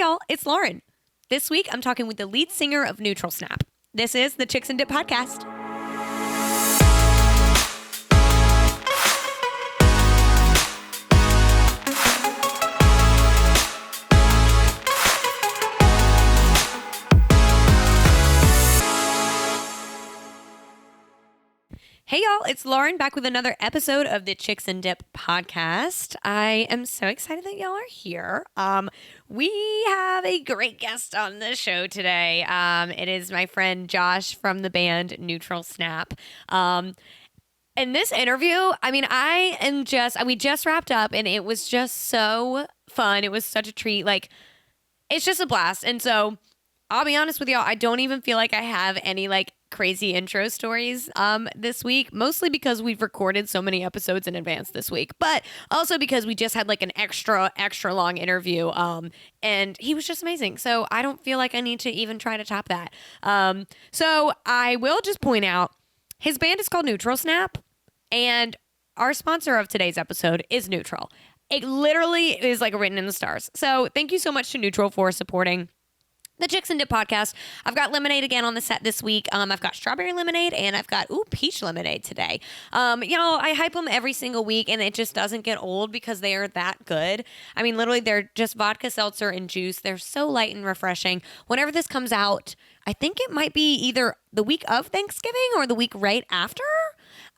y'all, it's Lauren. This week, I'm talking with the lead singer of Neutral Snap. This is the Chicks and Dip podcast. Hey y'all, it's Lauren back with another episode of the Chicks and Dip podcast. I am so excited that y'all are here. We have a great guest on the show today. It is my friend Josh from the band Neutral Snap. In this interview, we just wrapped up and it was just so fun. It was such a treat. Like, it's just a blast. And so I'll be honest with y'all, I don't even feel like I have any crazy intro stories this week, mostly because we've recorded so many episodes in advance this week, but also because we just had an extra long interview and he was just amazing. So I don't feel like I need to even try to top that. So I will just point out his band is called Neutral Snap and our sponsor of today's episode is Neutral. It literally is written in the stars. So thank you so much to Neutral for supporting the Chicks and Dip podcast. I've got lemonade again on the set this week. I've got strawberry lemonade and I've got peach lemonade today. I hype them every single week and it just doesn't get old because they are that good. I mean, literally, they're just vodka seltzer and juice. They're so light and refreshing. Whenever this comes out, I think it might be either the week of Thanksgiving or the week right after.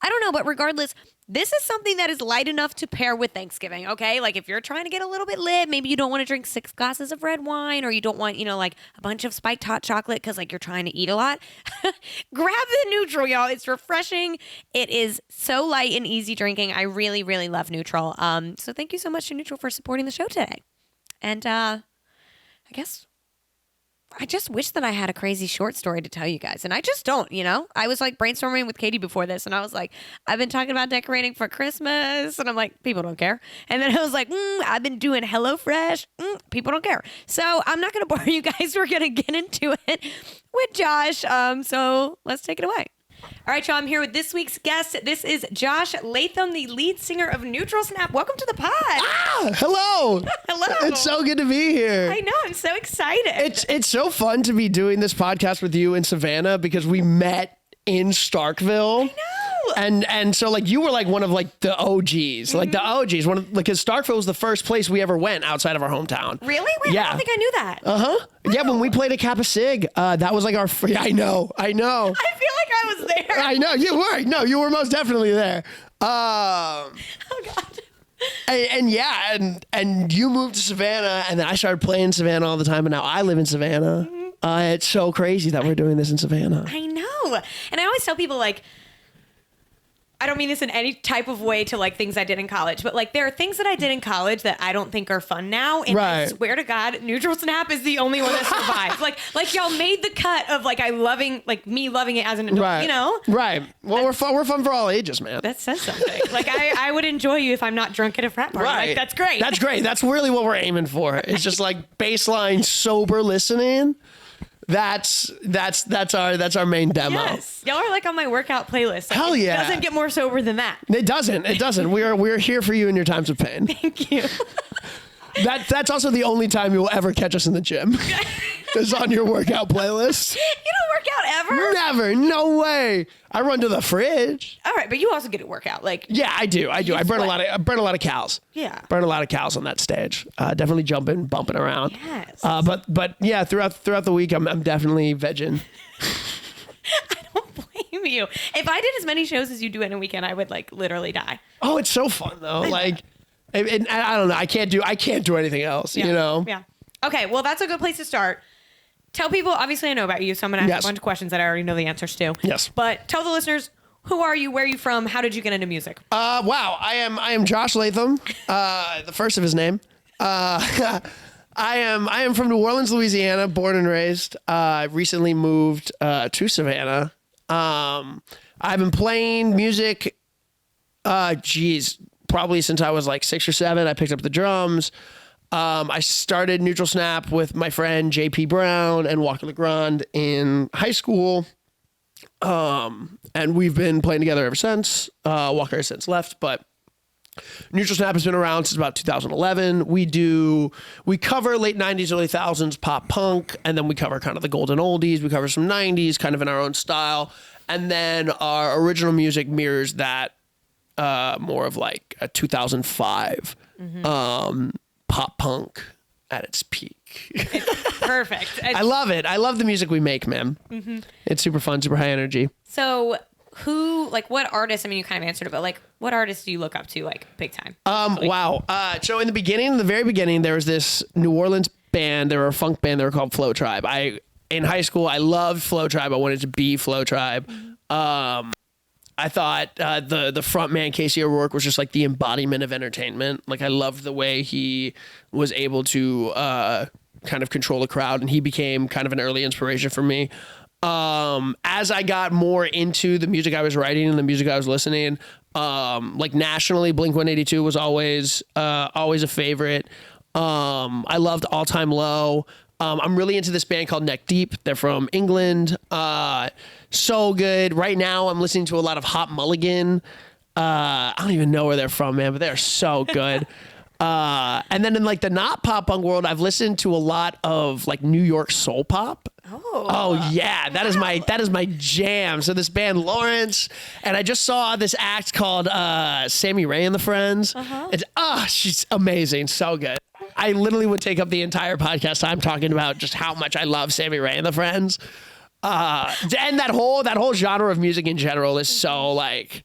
I don't know, but regardless, this is something that is light enough to pair with Thanksgiving, okay? If you're trying to get a little bit lit, maybe you don't want to drink 6 glasses of red wine or you don't want, a bunch of spiked hot chocolate because, you're trying to eat a lot. Grab the Neutral, y'all. It's refreshing. It is so light and easy drinking. I really, really love Neutral. So thank you so much to Neutral for supporting the show today. And I just wish that I had a crazy short story to tell you guys. And I just don't, I was brainstorming with Katie before this. And I was like, I've been talking about decorating for Christmas. And I'm like, people don't care. And then I was like, I've been doing HelloFresh. People don't care. So I'm not going to bore you guys. We're going to get into it with Josh. So let's take it away. All right, y'all, I'm here with this week's guest. This is Josh Latham, the lead singer of Neutral Snap. Welcome to the pod. Hello. Hello. It's so good to be here. I know. I'm so excited. It's so fun to be doing this podcast with you in Savannah because we met in Starkville. I know. And so you were one of the OGs, the OGs. One of because Starkville was the first place we ever went outside of our hometown. Really? Wait, yeah. I don't think I knew that. Wow. Yeah, when we played at Kappa Sig, that was our free. I know. I feel like I was there. I know you were. No, you were most definitely there. Oh God. And you moved to Savannah, and then I started playing Savannah all the time, and now I live in Savannah. It's so crazy that we're doing this in Savannah. I know. And I always tell people I don't mean this in any type of way to things I did in college, but there are things that I did in college that I don't think are fun now. And right. I swear to God, Neutral Snap is the only one that survived. Y'all made the cut of me loving it as an adult, right. Right. Well, we're fun for all ages, man. That says something. I would enjoy you if I'm not drunk at a frat party. Right. That's great. That's great. That's really what we're aiming for. It's just baseline sober listening. That's our main demo. Yes. Y'all are on my workout playlist. Hell yeah. It doesn't get more sober than that. It doesn't. We're here for you in your times of pain. Thank you. That's also the only time you will ever catch us in the gym. Is on your workout playlist. You don't work out ever? Never. No way. I run to the fridge. All right, but you also get a workout. Yeah, I do. I burn a lot of cals. Yeah. Burn a lot of cals on that stage. Definitely jumping, bumping around. Yes. But yeah, throughout the week I'm definitely vegging. I don't blame you. If I did as many shows as you do in a weekend, I would literally die. Oh, it's so fun though. I don't know. I can't do anything else, Yeah. Okay, well, that's a good place to start. Tell people, obviously I know about you, so I'm going to ask Yes. a bunch of questions that I already know the answers to. Yes. But tell the listeners, who are you, where are you from, how did you get into music? Wow, I am Josh Latham, the first of his name. I am from New Orleans, Louisiana, born and raised. Recently moved to Savannah. I've been playing music, probably since I was 6 or 7. I picked up the drums. I started Neutral Snap with my friend JP Brown and Walker LeGrand in high school. And we've been playing together ever since. Walker has since left, but Neutral Snap has been around since about 2011. We cover late 90s, early 2000s pop punk, and then we cover kind of the golden oldies. We cover some 90s, kind of in our own style. And then our original music mirrors that more of like a 2005 pop punk at its peak. Perfect. I love it. I love the music we make, man. It's super fun, super high energy. So what artists, I mean, you kind of answered it, but like what artists do you look up to like big time? Wow. So in the very beginning, there was this New Orleans band. They were a funk band. They were called Flow Tribe. In high school, I loved Flow Tribe. I wanted to be Flow Tribe. I thought the front man, Casey O'Rourke, was just like the embodiment of entertainment. Like I loved the way he was able to kind of control a crowd, and he became kind of an early inspiration for me. As I got more into the music I was writing and the music I was listening, like nationally, Blink-182 was always a favorite. I loved All Time Low. I'm really into this band called Neck Deep. They're from England. So good. Right now, I'm listening to a lot of Hot Mulligan. I don't even know where they're from, man, but they're so good. And then in like the not pop punk world, I've listened to a lot of like New York soul pop. Oh yeah, that is my jam. So this band Lawrence, and I just saw this act called Sammy Ray and the Friends. She's amazing, so good. I literally would take up the entire podcast time talking about just how much I love Sammy Ray and the Friends. And that whole genre of music in general is so like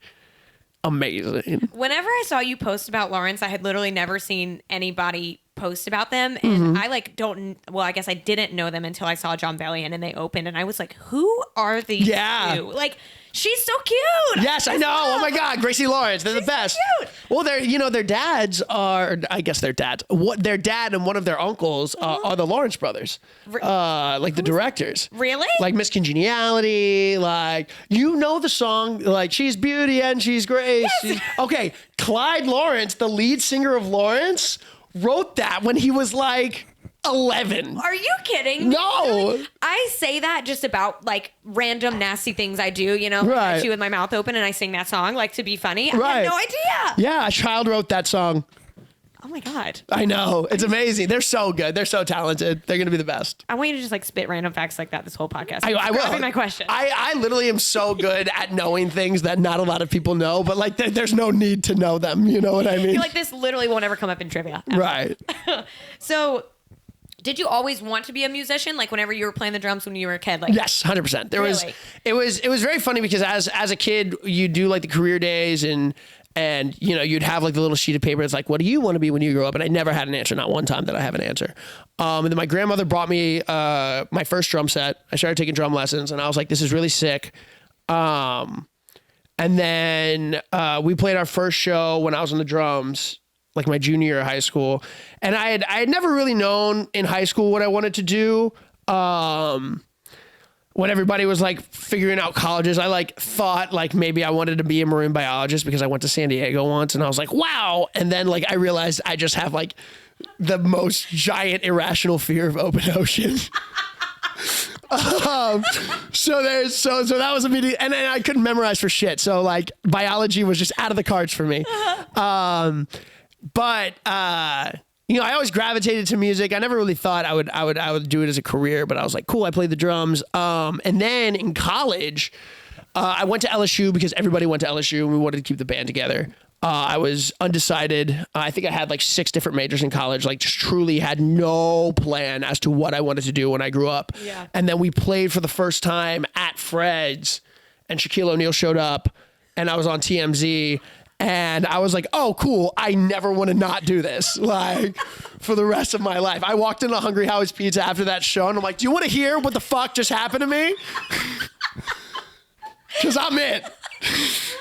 amazing. Whenever I saw you post about Lawrence, I had literally never seen anybody post about them, and I I guess I didn't know them until I saw John Bellion and they opened, and I was like, who are these two? Like, she's so cute. Yes, I know. Oh my God, Gracie Lawrence, they're the best. So cute. Well, their dads are, I guess their dads. Their dad and one of their uncles are the Lawrence brothers, like the directors. Really? Like Miss Congeniality, like the song, like She's Beauty and She's Grace. Yes. Okay, Clyde Lawrence, the lead singer of Lawrence, wrote that when he was like 11. Are you kidding? No. Really? I say that just about like random nasty things I do, Right. I chew with my mouth open and I sing that song like to be funny. I Right. had no idea. Yeah, a child wrote that song. Oh my God. I know. It's amazing. They're so good. They're so talented. They're going to be the best. I want you to just like spit random facts like that this whole podcast. I will. That'd be my question. I literally am so good at knowing things that not a lot of people know, but like there's no need to know them. You know what I mean? You're like, this literally won't ever come up in trivia. Ever. Right. So did you always want to be a musician? Like whenever you were playing the drums when you were a kid? Like Yes, 100%. Really? It was very funny because as a kid, you do like the career days and you'd have like the little sheet of paper. It's like, what do you want to be when you grow up? And I never had an answer. Not one time did I have an answer. And then my grandmother brought me my first drum set. I started taking drum lessons and I was like, this is really sick. And then we played our first show when I was on the drums, like my junior year of high school. And I had never really known in high school what I wanted to do. When everybody was like figuring out colleges, I like thought like maybe I wanted to be a marine biologist because I went to San Diego once and I was like, wow. And then like I realized I just have like the most giant irrational fear of open ocean. So that was immediate, and I couldn't memorize for shit. So like biology was just out of the cards for me. But I always gravitated to music. I never really thought I would do it as a career, but I was like, cool, I played the drums. And then in college, I went to LSU because everybody went to LSU and we wanted to keep the band together. I was undecided. I think I had like 6 different majors in college, like just truly had no plan as to what I wanted to do when I grew up. Yeah. And then we played for the first time at Fred's and Shaquille O'Neal showed up and I was on TMZ. And I was like, oh, cool. I never want to not do this, like, for the rest of my life. I walked into Hungry Howie's Pizza after that show, and I'm like, do you want to hear what the fuck just happened to me? Because I'm it. So,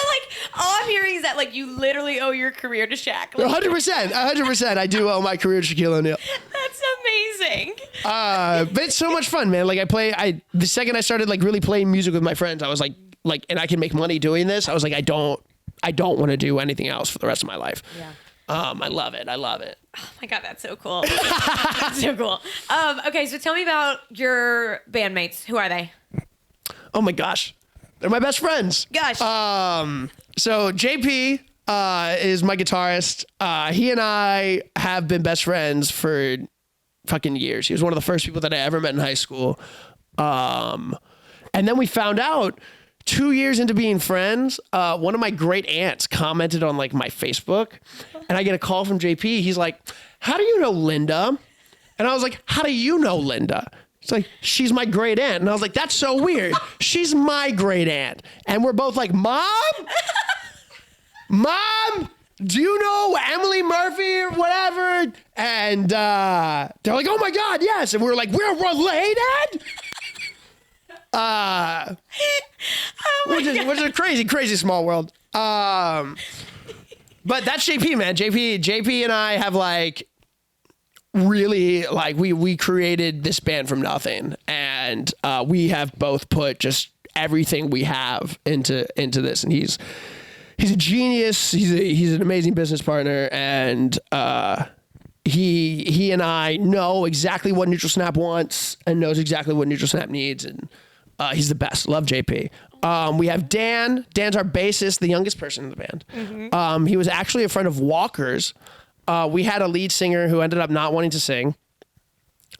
like, all I'm hearing is that, like, you literally owe your career to Shaq. Like, 100%. I do owe my career to Shaquille O'Neal. That's amazing. But it's so much fun, man. Like, the second I started, like, really playing music with my friends, I was like, and I can make money doing this. I was like, I don't want to do anything else for the rest of my life. Yeah. I love it. Oh my God, that's so cool. That's so cool. Okay, so tell me about your bandmates. Who are they? Oh my gosh. They're my best friends. Gosh. So JP, is my guitarist. He and I have been best friends for fucking years. He was one of the first people that I ever met in high school. And then we found out 2 years into being friends, one of my great aunts commented on like my Facebook, and I get a call from JP. He's like, "How do you know Linda?" And I was like, "How do you know Linda?" It's like, "She's my great aunt." And I was like, "That's so weird. She's my great aunt." And we're both like, "Mom? Mom, do you know Emily Murphy or whatever?" And they're like, "Oh my God, yes." And we were like, "We're related?" Which is a crazy small world. But that's JP, man. JP and I have like really like we created this band from nothing, and we have both put just everything we have into this, and he's a genius. He's an amazing business partner, and he and I know exactly what Neutral Snap wants and knows exactly what Neutral Snap needs, and he's the best. Love JP. We have Dan. Dan's our bassist, the youngest person in the band. Mm-hmm. He was actually a friend of Walker's. We had a lead singer who ended up not wanting to sing,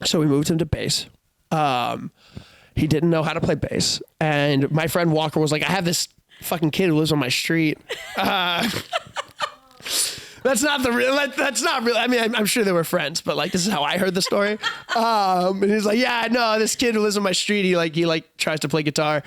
so we moved him to bass. He didn't know how to play bass, and my friend Walker was like, "I have this fucking kid who lives on my street." That's not real. I mean, I'm sure they were friends, but like, this is how I heard the story. And he's like, "Yeah, no, this kid who lives on my street, he tries to play guitar."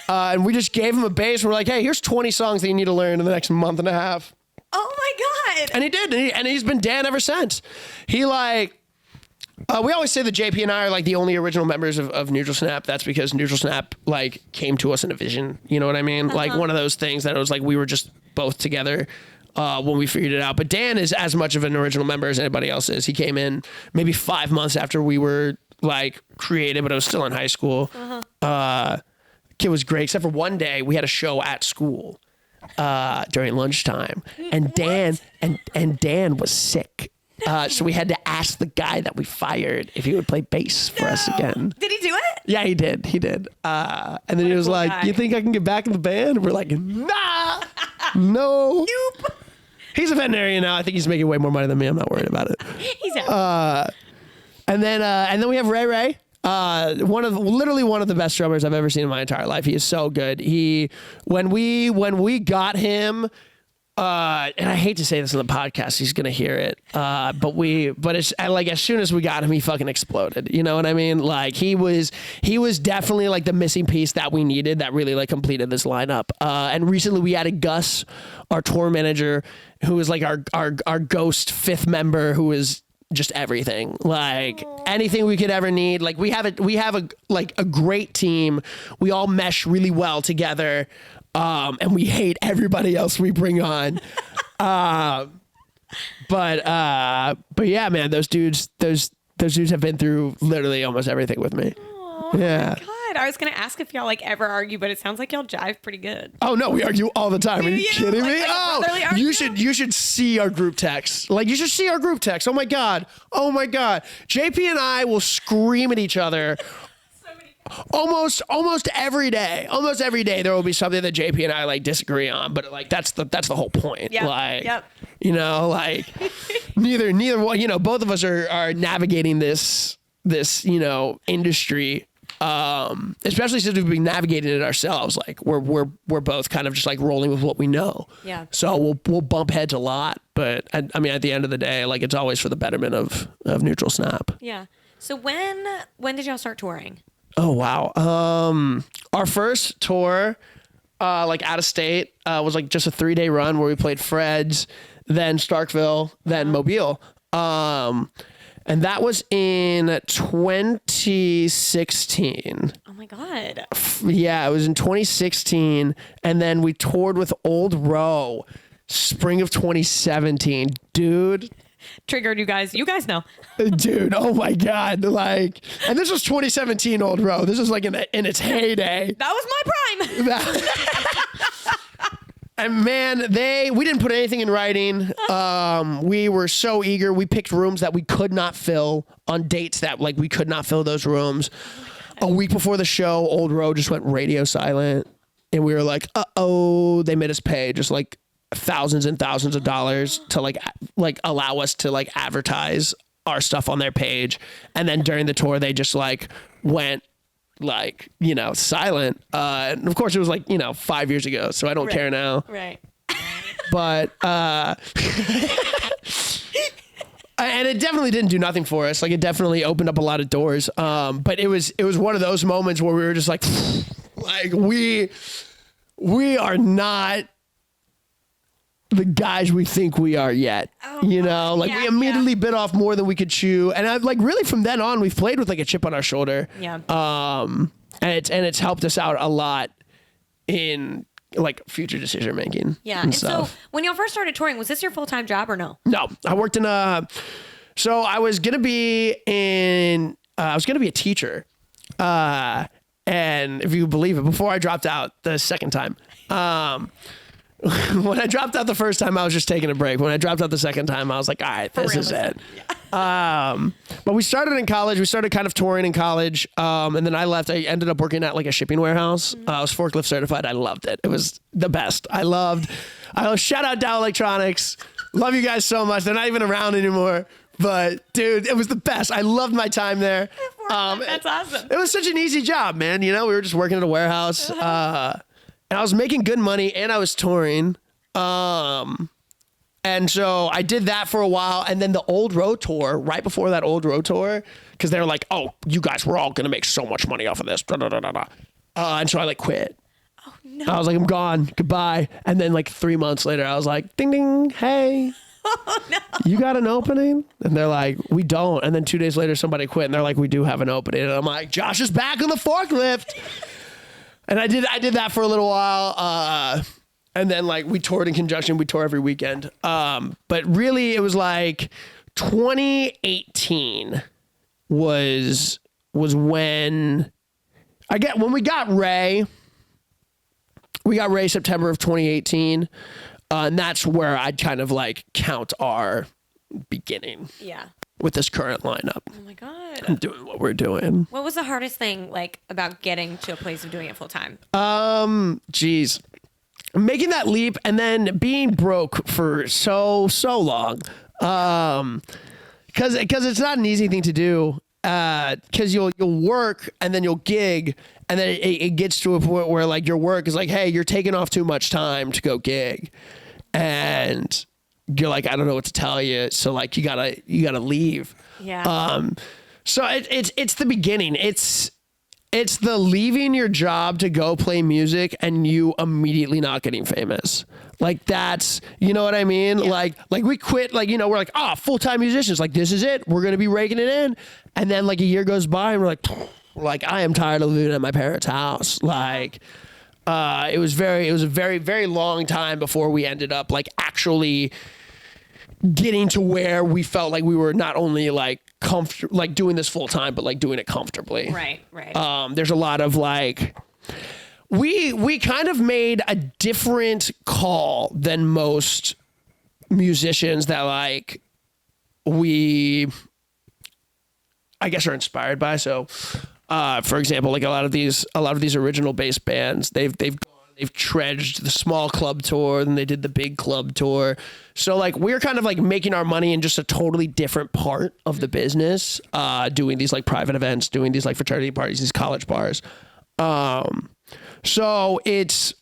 And we just gave him a bass. We're like, "Hey, here's 20 songs that you need to learn in the next month and a half." Oh my God. And he did. And he's been Dan ever since. He we always say that JP and I are like the only original members of Neutral Snap. That's because Neutral Snap like came to us in a vision. You know what I mean? Like one of those things that it was like, we were just both together when we figured it out. But Dan is as much of an original member as anybody else is. He came in maybe 5 months after we were like created, but I was still in high school. Kid was great, except for one day we had a show at school during lunchtime, and Dan was sick. So we had to ask the guy that we fired if he would play bass for us again. Did he do it? Yeah, he did. And then he was cool like, guy. "You think I can get back in the band?" And we're like, "Nah, no." Nope. He's a veterinarian now. I think he's making way more money than me. I'm not worried about it. He's out. And then we have Ray. Literally one of the best drummers I've ever seen in my entire life. He is so good. When we got him, and I hate to say this on the podcast, he's gonna hear it. But it's like, as soon as we got him, he fucking exploded. You know what I mean? Like he was definitely like the missing piece that we needed that really like completed this lineup. And recently we added Gus, our tour manager, who is like our ghost fifth member, who is just everything, like anything we could ever need. Like we have a great team. We all mesh really well together. And we hate everybody else we bring on. But yeah, man, those dudes have been through literally almost everything with me. Oh, yeah. My God. I was going to ask if y'all like ever argue, but it sounds like y'all jive pretty good. Oh no, we argue all the time. Are you kidding me? Like you should see our group text. Like you should see our group text. Oh my God. JP and I will scream at each other. Almost every day. Almost every day there will be something that JP and I like disagree on, but like that's the whole point. Yep. Like, yep. You know, like neither one, you know, both of us are navigating this, you know, industry. Especially since we've been navigating it ourselves. Like we're both kind of just like rolling with what we know. Yeah. So we'll bump heads a lot, but I mean, at the end of the day, like it's always for the betterment of Neutral Snap. Yeah. So when did y'all start touring? Oh, wow. Our first tour, like out of state, was like just a 3-day run where we played Fred's, then Starkville, then Mobile. And that was in 2016. Oh my God. Yeah, it was in 2016. And then we toured with Old Row, spring of 2017. Dude. Triggered you guys. You guys know. Dude, oh my God. Like, and this was 2017 Old Row. This was like in its heyday. That was my prime. And man, we didn't put anything in writing. We were so eager. We picked rooms that we could not fill on dates that like we could not fill those rooms. A week before the show, Old Row just went radio silent. And we were like, uh-oh, they made us pay just like thousands and thousands of dollars to like allow us to like advertise our stuff on their page. And then during the tour, they just like went like, silent. And of course it was like, 5 years ago. So I don't care now. Right. But, and it definitely didn't do nothing for us. Like it definitely opened up a lot of doors. But it was one of those moments where we were just like we are not the guys we think we are yet. We immediately bit off more than we could chew. And I've like really from then on, we've played with like a chip on our shoulder. Yeah. And it's helped us out a lot in like future decision making. Yeah. And so when y'all first started touring, was this your full-time job or no? No, I worked in so I was going to be a teacher. And if you believe it, before I dropped out the second time, when I dropped out the first time, I was just taking a break. When I dropped out the second time, I was like, all right, this is it. Yeah. But we started in college. We started kind of touring in college. And then I left. I ended up working at like a shipping warehouse. I was forklift certified. I loved it. It was the best. Shout out Dow Electronics. Love you guys so much. They're not even around anymore. But dude, it was the best. I loved my time there. That's awesome. It was such an easy job, man. We were just working at a warehouse. And I was making good money and I was touring. And so I did that for a while. And then the Old Road Tour, right before that Old Road Tour, because they were like, oh, you guys, we're all going to make so much money off of this. And so I like quit. Oh, no. I was like, I'm gone. Goodbye. And then like 3 months later, I was like, ding, ding. Hey. Oh, no. You got an opening? And they're like, we don't. And then 2 days later, somebody quit and they're like, we do have an opening. And I'm like, Josh is back on the forklift. And I did that for a little while. And then like we toured in conjunction. We tour every weekend. But really it was like 2018 was when we got Ray. We got Ray September of 2018. And that's where I'd kind of like count our beginning. Yeah. With this current lineup. Oh my God. And doing what we're doing. What was the hardest thing like about getting to a place of doing it full time? Geez. Making that leap and then being broke for so long. Cause it's not an easy thing to do. Cause you'll work and then you'll gig and then it gets to a point where like your work is like, hey, you're taking off too much time to go gig. And you're like, I don't know what to tell you. So like, you gotta leave. Yeah. So it's the beginning. It's the leaving your job to go play music and you immediately not getting famous. Like that's, you know what I mean? Yeah. Like we quit, like, we're like, full-time musicians. Like, this is it. We're going to be raking it in. And then like a year goes by and we're like, I am tired of living at my parents' house. Like, it was a very, very long time before we ended up like actually getting to where we felt like we were not only like comfortable, like doing this full time, but like doing it comfortably. Right. There's a lot of like, we kind of made a different call than most musicians that like we, I guess, are inspired by. So, for example, like a lot of these original bass bands, they've trudged the small club tour, then they did the big club tour. So like we're kind of like making our money in just a totally different part of the business, doing these like private events, doing these like fraternity parties, these college bars. So it's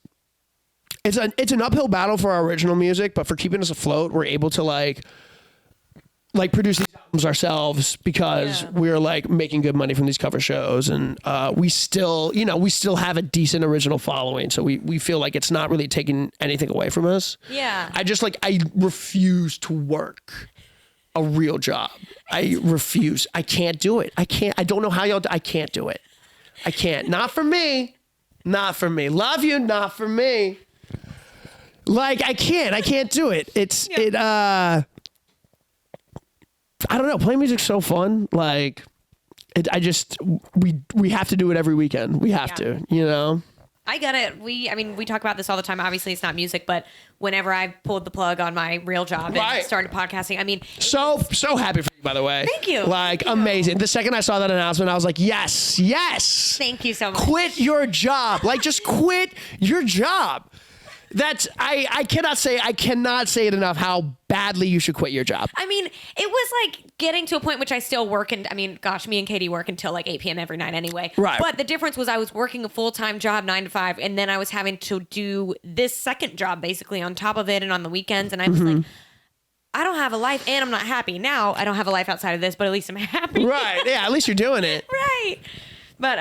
an uphill battle for our original music, but for keeping us afloat, we're able to like produce these albums ourselves because we're like making good money from these cover shows, and we still have a decent original following, so we feel like it's not really taking anything away from us. Yeah. I refuse to work a real job. I refuse. I can't do it. I don't know how y'all do. I can't do it. I can't. Not for me. Not for me. Love you. Not for me. Like I can't do it. I don't know. Playing music's so fun. Like, we have to do it every weekend. We have to, I get it. We talk about this all the time. Obviously, it's not music, but whenever I pulled the plug on my real job and started podcasting, so happy for you, by the way. Thank you. Like, amazing. The second I saw that announcement, I was like, yes. Thank you so much. Quit your job. Like, just quit your job. I cannot say it enough how badly you should quit your job. I mean, it was like getting to a point which I still work, and I mean, gosh, me and Katie work until like 8 p.m. every night anyway. Right. But the difference was I was working a full-time job 9 to 5, and then I was having to do this second job basically on top of it and on the weekends, and I was like, I don't have a life and I'm not happy. Now I don't have a life outside of this, but at least I'm happy. Right. Yeah, at least you're doing it. Right. But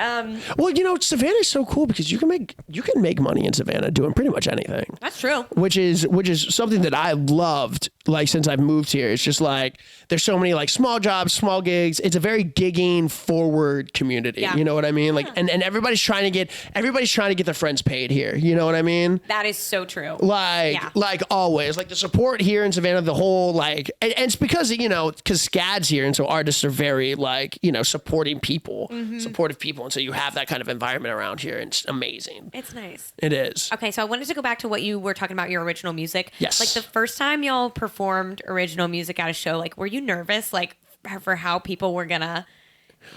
well, you know, Savannah's so cool because you can make money in Savannah doing pretty much anything. That's true. Which is something that I loved like since I've moved here. It's just like there's so many like small jobs, small gigs. It's a very gigging forward community. Yeah. You know what I mean? Like and everybody's trying to get their friends paid here. You know what I mean? That is so true. Like always. Like the support here in Savannah, the whole like and it's because because SCAD's here and so artists are very like, supporting people, supportive people. And so you have that kind of environment around here and it's amazing. It's nice. It is. Okay, so I wanted to go back to what you were talking about, your original music. Yes. Like the first time y'all performed original music at a show, like were you nervous like for how people were gonna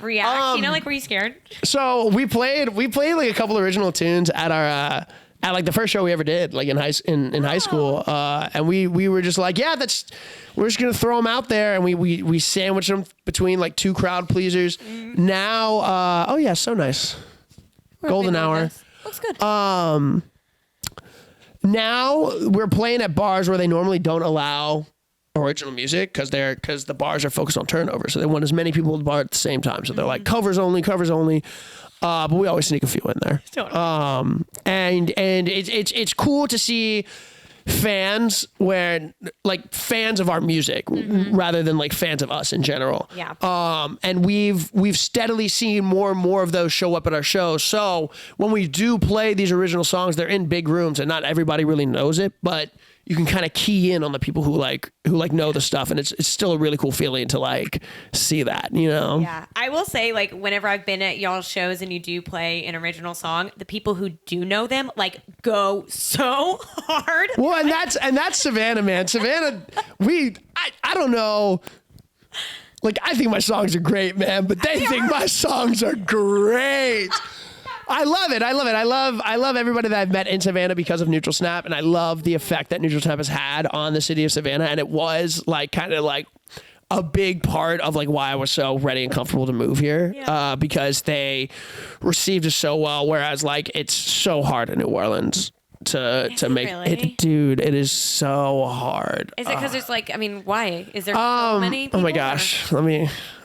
react? Like were you scared? So we played like a couple original tunes at our at like the first show we ever did, like in high school, and we were just like, yeah, we're just gonna throw them out there, and we sandwich them between like two crowd pleasers. Now, oh yeah, so nice, golden hour. Looks good. Now we're playing at bars where they normally don't allow original music because the bars are focused on turnover, so they want as many people at the bar at the same time. So they're like covers only. But we always sneak a few in there. And it's cool to see fans of our music rather than like fans of us in general. Yeah. And we've steadily seen more and more of those show up at our shows. So when we do play these original songs, they're in big rooms and not everybody really knows it, but you can kind of key in on the people who know the stuff, and it's still a really cool feeling to like see that, Yeah, I will say like whenever I've been at y'all's shows and you do play an original song, the people who do know them like go so hard. Well, and that's Savannah, man. Savannah, I don't know. Like I think my songs are great, man, but they think my songs are great. I love it. I love everybody that I've met in Savannah because of Neutral Snap, and I love the effect that Neutral Snap has had on the city of Savannah, and it was like kind of like a big part of like why I was so ready and comfortable to move here, because they received us so well, whereas like it's so hard in New Orleans to make it, dude. It is so hard. Is it because there's like, I mean, why is there so many people? Oh my gosh,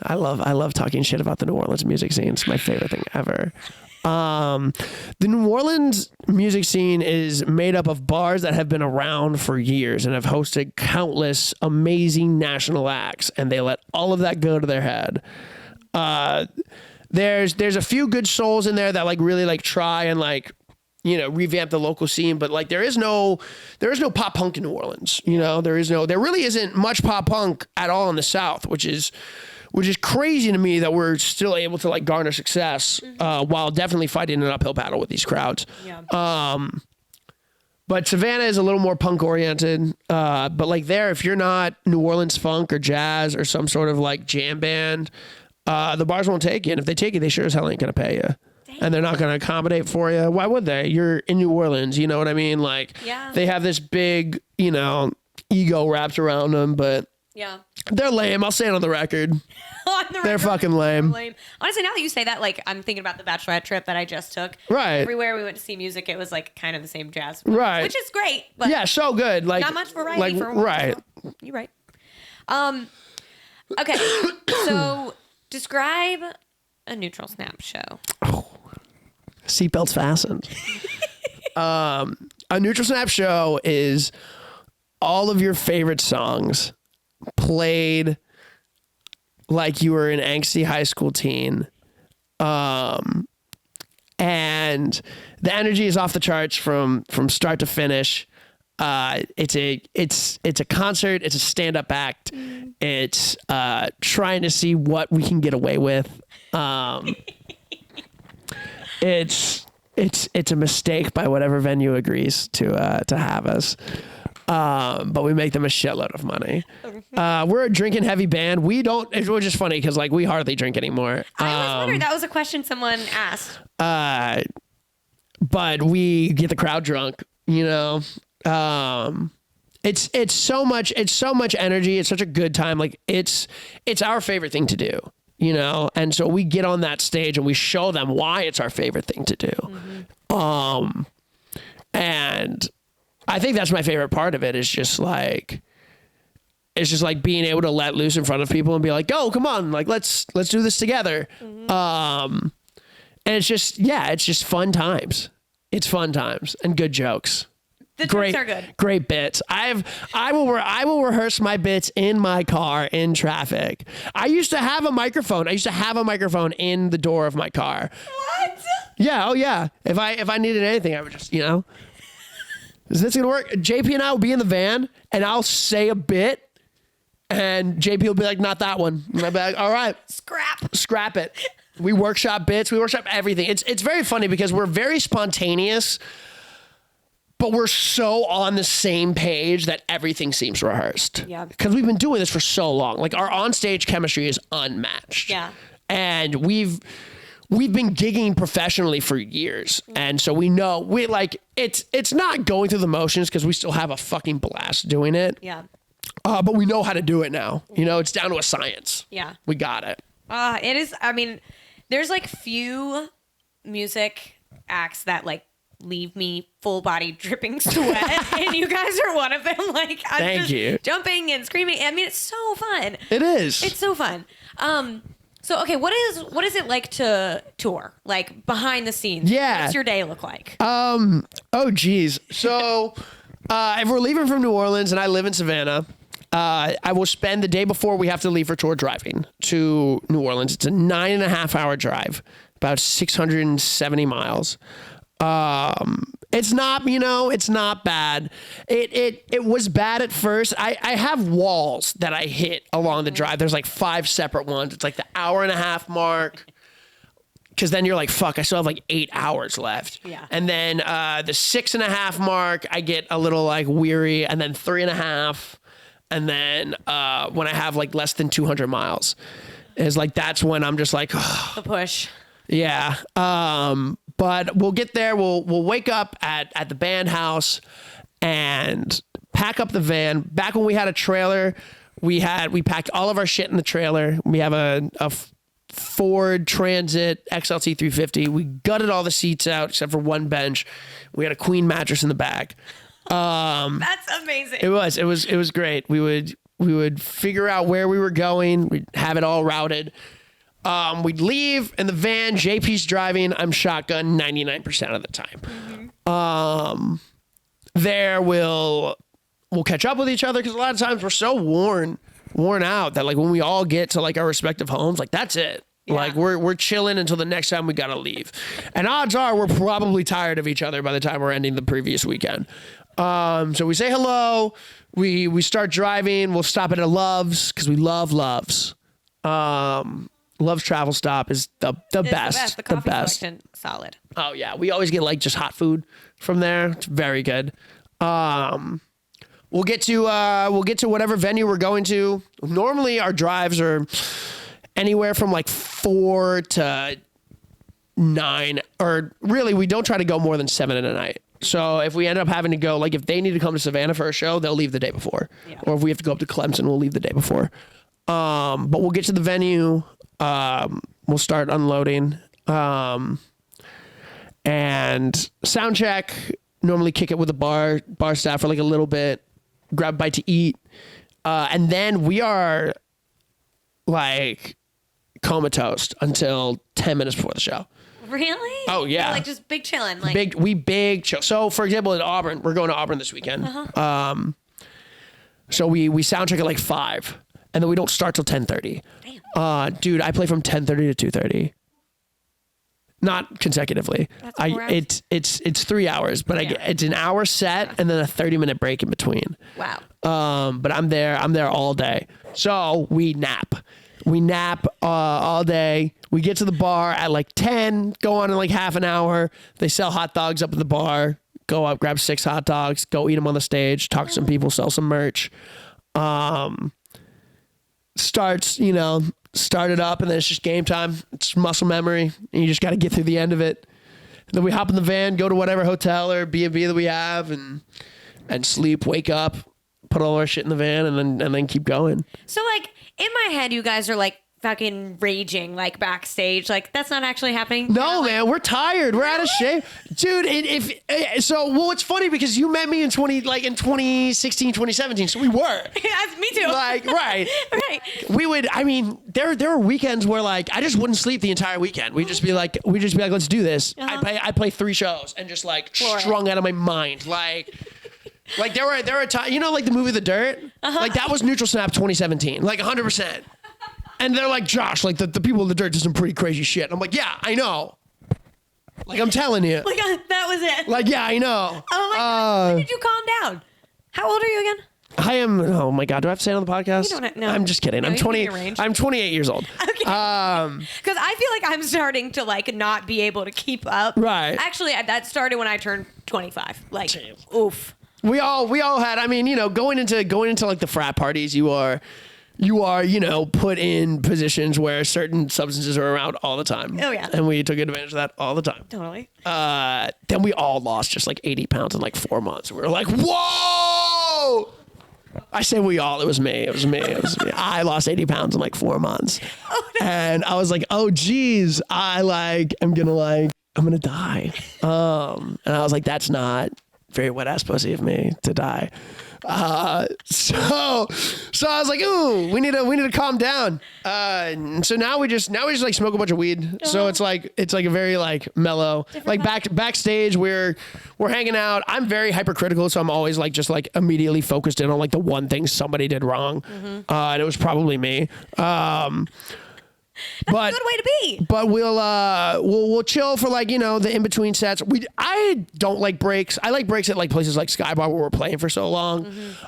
I love talking shit about the New Orleans music scene. It's my favorite thing ever. The New Orleans music scene is made up of bars that have been around for years and have hosted countless amazing national acts, and they let all of that go to their head. There's a few good souls in there that like really like try and like revamp the local scene, but like there is no pop punk in New Orleans. There really isn't much pop punk at all in the South, which is crazy to me that we're still able to like garner success while definitely fighting an uphill battle with these crowds. Yeah. But Savannah is a little more punk oriented. But like there, if you're not New Orleans funk or jazz or some sort of like jam band, the bars won't take you. And if they take you, they sure as hell ain't gonna pay you. Dang. And they're not gonna accommodate for you. Why would they? You're in New Orleans, you know what I mean? Like they have this big, ego wrapped around them, but yeah. They're lame. I'll say it on the record. They're fucking lame. Honestly, now that you say that, like I'm thinking about the bachelorette trip that I just took. Right. Everywhere we went to see music, it was like kind of the same jazz. Right. Which is great. But yeah, so good. Like not much variety for one. Right. You're right. Okay. So describe a Neutral Snap show. Oh, seatbelts fastened. A Neutral Snap show is all of your favorite songs played like you were an angsty high school teen. And the energy is off the charts from start to finish. It's a concert. It's a stand-up act. It's trying to see what we can get away with. It's a mistake by whatever venue agrees to have us. But we make them a shitload of money. We're a drinking heavy band. Which is funny because like we hardly drink anymore. I was wondering, that was a question someone asked. But we get the crowd drunk, It's so much energy. It's such a good time. Like it's our favorite thing to do, you know? And so we get on that stage and we show them why it's our favorite thing to do. Mm-hmm. And I think that's my favorite part of it is just like, it's just like being able to let loose in front of people and be like, "Go, come on. Like, let's do this together." Mm-hmm. And it's just fun times. It's fun times and good jokes. The jokes are good. Great bits. I will rehearse my bits in my car in traffic. I used to have a microphone. In the door of my car. What? Yeah. Oh yeah. If I needed anything, I would just, you know, is this gonna work? JP and I will be in the van and I'll say a bit and JP will be like, "Not that one." And I'll be like, "All right. Scrap it." We workshop bits. We workshop everything. It's very funny because we're very spontaneous, but we're so on the same page that everything seems rehearsed. Yeah. Because we've been doing this for so long. Like our onstage chemistry is unmatched. Yeah. And we've been gigging professionally for years. And so we know it's not going through the motions because we still have a fucking blast doing it. Yeah. But we know how to do it now. You know, it's down to a science. Yeah. We got it. It is. I mean, there's like few music acts that like leave me full body dripping sweat, and you guys are one of them. Like, I'm Thank just you. jumping and screaming. I mean, it's so fun. It is. It's so fun. So okay, what is it like to tour? Like behind the scenes? Yeah. What's your day look like? Oh geez. So if we're leaving from New Orleans and I live in Savannah, I will spend the day before we have to leave for tour driving to New Orleans. It's a 9.5 hour drive, about 670 miles. It's not, you know, it's not bad. It was bad at first. I have walls that I hit along the drive. There's like 5 separate ones. It's like the 1.5 hour mark. Cause then you're like, fuck, I still have like 8 hours left. Yeah. And then, the 6.5 mark, I get a little like weary, and then 3.5. And then, when I have like less than 200 miles is like, that's when I'm just like, oh. The push. Yeah. But we'll get there. We'll wake up at the band house and pack up the van. Back when we had a trailer, we packed all of our shit in the trailer. We have a Ford Transit XLT 350. We gutted all the seats out except for one bench. We had a queen mattress in the back. That's amazing. It was great. We would figure out where we were going. We'd have it all routed. We'd leave in the van. JP's driving. I'm shotgun 99% of the time. Mm-hmm. There we'll catch up with each other because a lot of times we're so worn out that like when we all get to like our respective homes, like that's it. Yeah. Like we're chilling until the next time we gotta leave. And odds are we're probably tired of each other by the time we're ending the previous weekend. So we say hello. We start driving. We'll stop at a Love's because we love Love's. Love's Travel Stop is the best. The coffee selection, solid. Oh yeah, we always get like just hot food from there. It's very good. We'll get to whatever venue we're going to. Normally our drives are anywhere from like 4 to 9, or really we don't try to go more than 7 in a night. So if we end up having to go, like if they need to come to Savannah for a show, they'll leave the day before. Yeah. Or if we have to go up to Clemson, we'll leave the day before. But we'll get to the venue. We'll start unloading. And sound check, normally kick it with the bar staff for like a little bit, grab a bite to eat. And then we are like comatose until 10 minutes before the show. Really? Oh yeah. You're like just big chilling. Like big chill. So for example, at Auburn, we're going to Auburn this weekend. Uh-huh. So we sound check at like 5, and then we don't start till 10:30. Damn. Dude, I play from 10:30 to 2:30. Not consecutively. That's 4 hours. It's 3 hours, but it's an hour set and then a 30-minute break in between. Wow. But I'm there all day. So we nap. All day. We get to the bar at like 10, go on in like half an hour. They sell hot dogs up at the bar. Go up, grab 6 hot dogs, go eat them on the stage, talk to some people, sell some merch. Start it up, and then it's just game time. It's muscle memory, and you just got to get through the end of it. And then we hop in the van, go to whatever hotel or B&B that we have, and and sleep, wake up, put all our shit in the van, and then keep going. So like in my head, you guys are like fucking raging like backstage. Like that's not actually happening. No, man, we're tired. We're out of shape, dude. Well, it's funny because you met me in 2016, 2017. So we were. That's me too. Like, right. Right. We would. I mean, there were weekends where like I just wouldn't sleep the entire weekend. We'd just be like, let's do this. I play 3 shows and just like strung out of my mind. Like there were times, you know, like the movie The Dirt. Like that was Neutral Snap 2017. Like 100%. And they're like, Josh, like the people in The Dirt did some pretty crazy shit. I'm like, yeah, I know. Like, I'm telling you. Like, that was it. Like, yeah, I know. Oh my God. When did you calm down? How old are you again? I am, oh my God, do I have to say it on the podcast? You don't know. I'm just kidding. No, I'm 28 years old. Okay. Because I feel like I'm starting to like not be able to keep up. Right. Actually, that started when I turned 25. Like, Jeez. oof. We all had, I mean, you know, going into like the frat parties, you are, you know, put in positions where certain substances are around all the time. Oh, yeah. And we took advantage of that all the time. Totally. Then we all lost just like 80 pounds in like 4 months. We were like, whoa! I say we all, it was me. I lost 80 pounds in like 4 months. Oh, no. And I was like, oh, geez, I'm gonna die. And I was like, that's not very wet ass pussy of me to die. So I was like, ooh, we need to calm down. And so now we just like smoke a bunch of weed. So it's like a very like mellow, like backstage we're hanging out. I'm very hypercritical. So I'm always like, just like immediately focused in on like the one thing somebody did wrong. And it was probably me. That's a good way to be. But we'll chill for like, you know, the in between sets. I don't like breaks. I like breaks at like places like Skybar where we're playing for so long.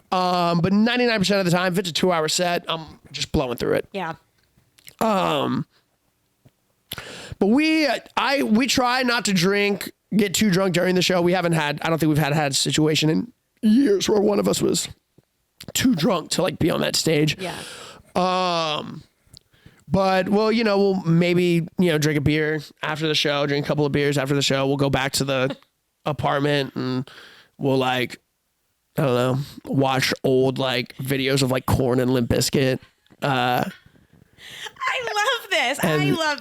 But 99% of the time, if it's a 2-hour set, I'm just blowing through it. Yeah. But we try not to get too drunk during the show. I don't think we've had a situation in years where one of us was too drunk to like be on that stage. Yeah. But you know, we'll maybe, you know, drink a beer after the show, drink a couple of beers after the show. We'll go back to the apartment and we'll like, I don't know, watch old like videos of like Korn and Limp Bizkit. I love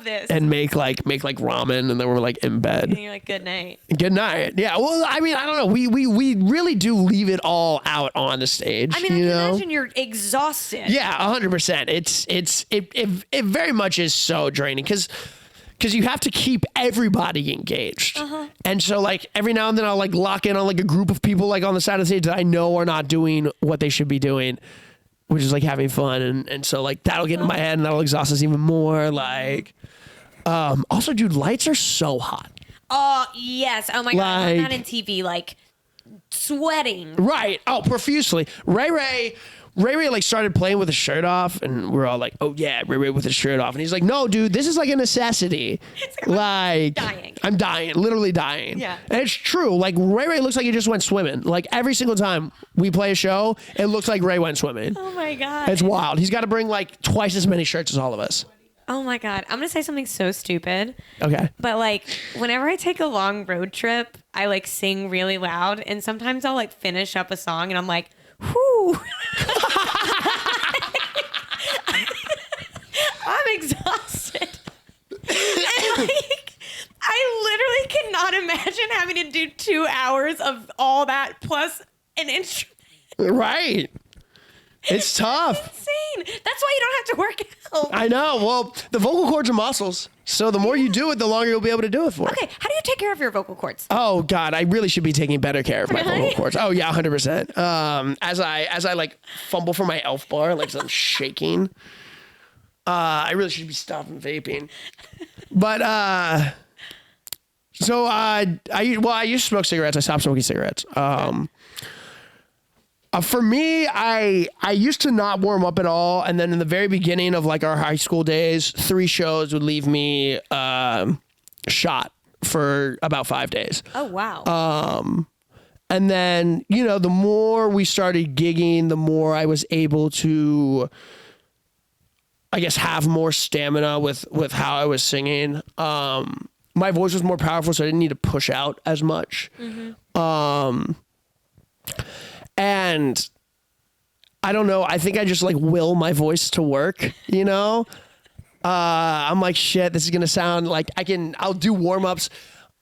this. And make like ramen, and then we're like in bed. And you're like, good night. Good night. Yeah. Well, I mean, I don't know. We really do leave it all out on the stage. I mean, I can imagine you're exhausted. Yeah, 100%. It very much is so draining because you have to keep everybody engaged. And so like every now and then I'll like lock in on like a group of people like on the side of the stage that I know are not doing what they should be doing, which is like having fun. And so like that'll get in my head and that'll exhaust us even more. Like, also, dude, lights are so hot. Oh, yes. Oh my God. I'm not in TV, like sweating. Right. Oh, profusely. Ray like started playing with his shirt off, and we're all like, oh yeah, Ray with his shirt off. And he's like, no, dude, this is like a necessity. Like dying. I'm dying, literally dying. Yeah. And it's true. Like Ray looks like he just went swimming. Like every single time we play a show, it looks like Ray went swimming. Oh my God. It's wild. He's got to bring like twice as many shirts as all of us. Oh my God. I'm going to say something so stupid. Okay. But like whenever I take a long road trip, I like sing really loud, and sometimes I'll like finish up a song and I'm like, whoo. I'm exhausted. And like, I literally cannot imagine having to do 2 hours of all that plus an instrument. Right. It's tough. Insane. That's why you don't have to work out. I know. Well, the vocal cords are muscles. So the more you do it, the longer you'll be able to do it for. Okay, how do you take care of your vocal cords? Oh God, I really should be taking better care of my vocal cords. Oh yeah, 100%. As I like fumble for my elf bar, like I'm shaking. I really should be stopping vaping. But so I used to smoke cigarettes. I stopped smoking cigarettes. For me, I used to not warm up at all, and then in the very beginning of like our high school days, 3 shows would leave me shot for about 5 days. Oh wow. And then, you know, the more we started gigging, the more I was able to, I guess, have more stamina with how I was singing. My voice was more powerful, so I didn't need to push out as much. And I don't know. I think I just like will my voice to work, you know? I'm like, shit, this is going to sound like I'll do warm-ups,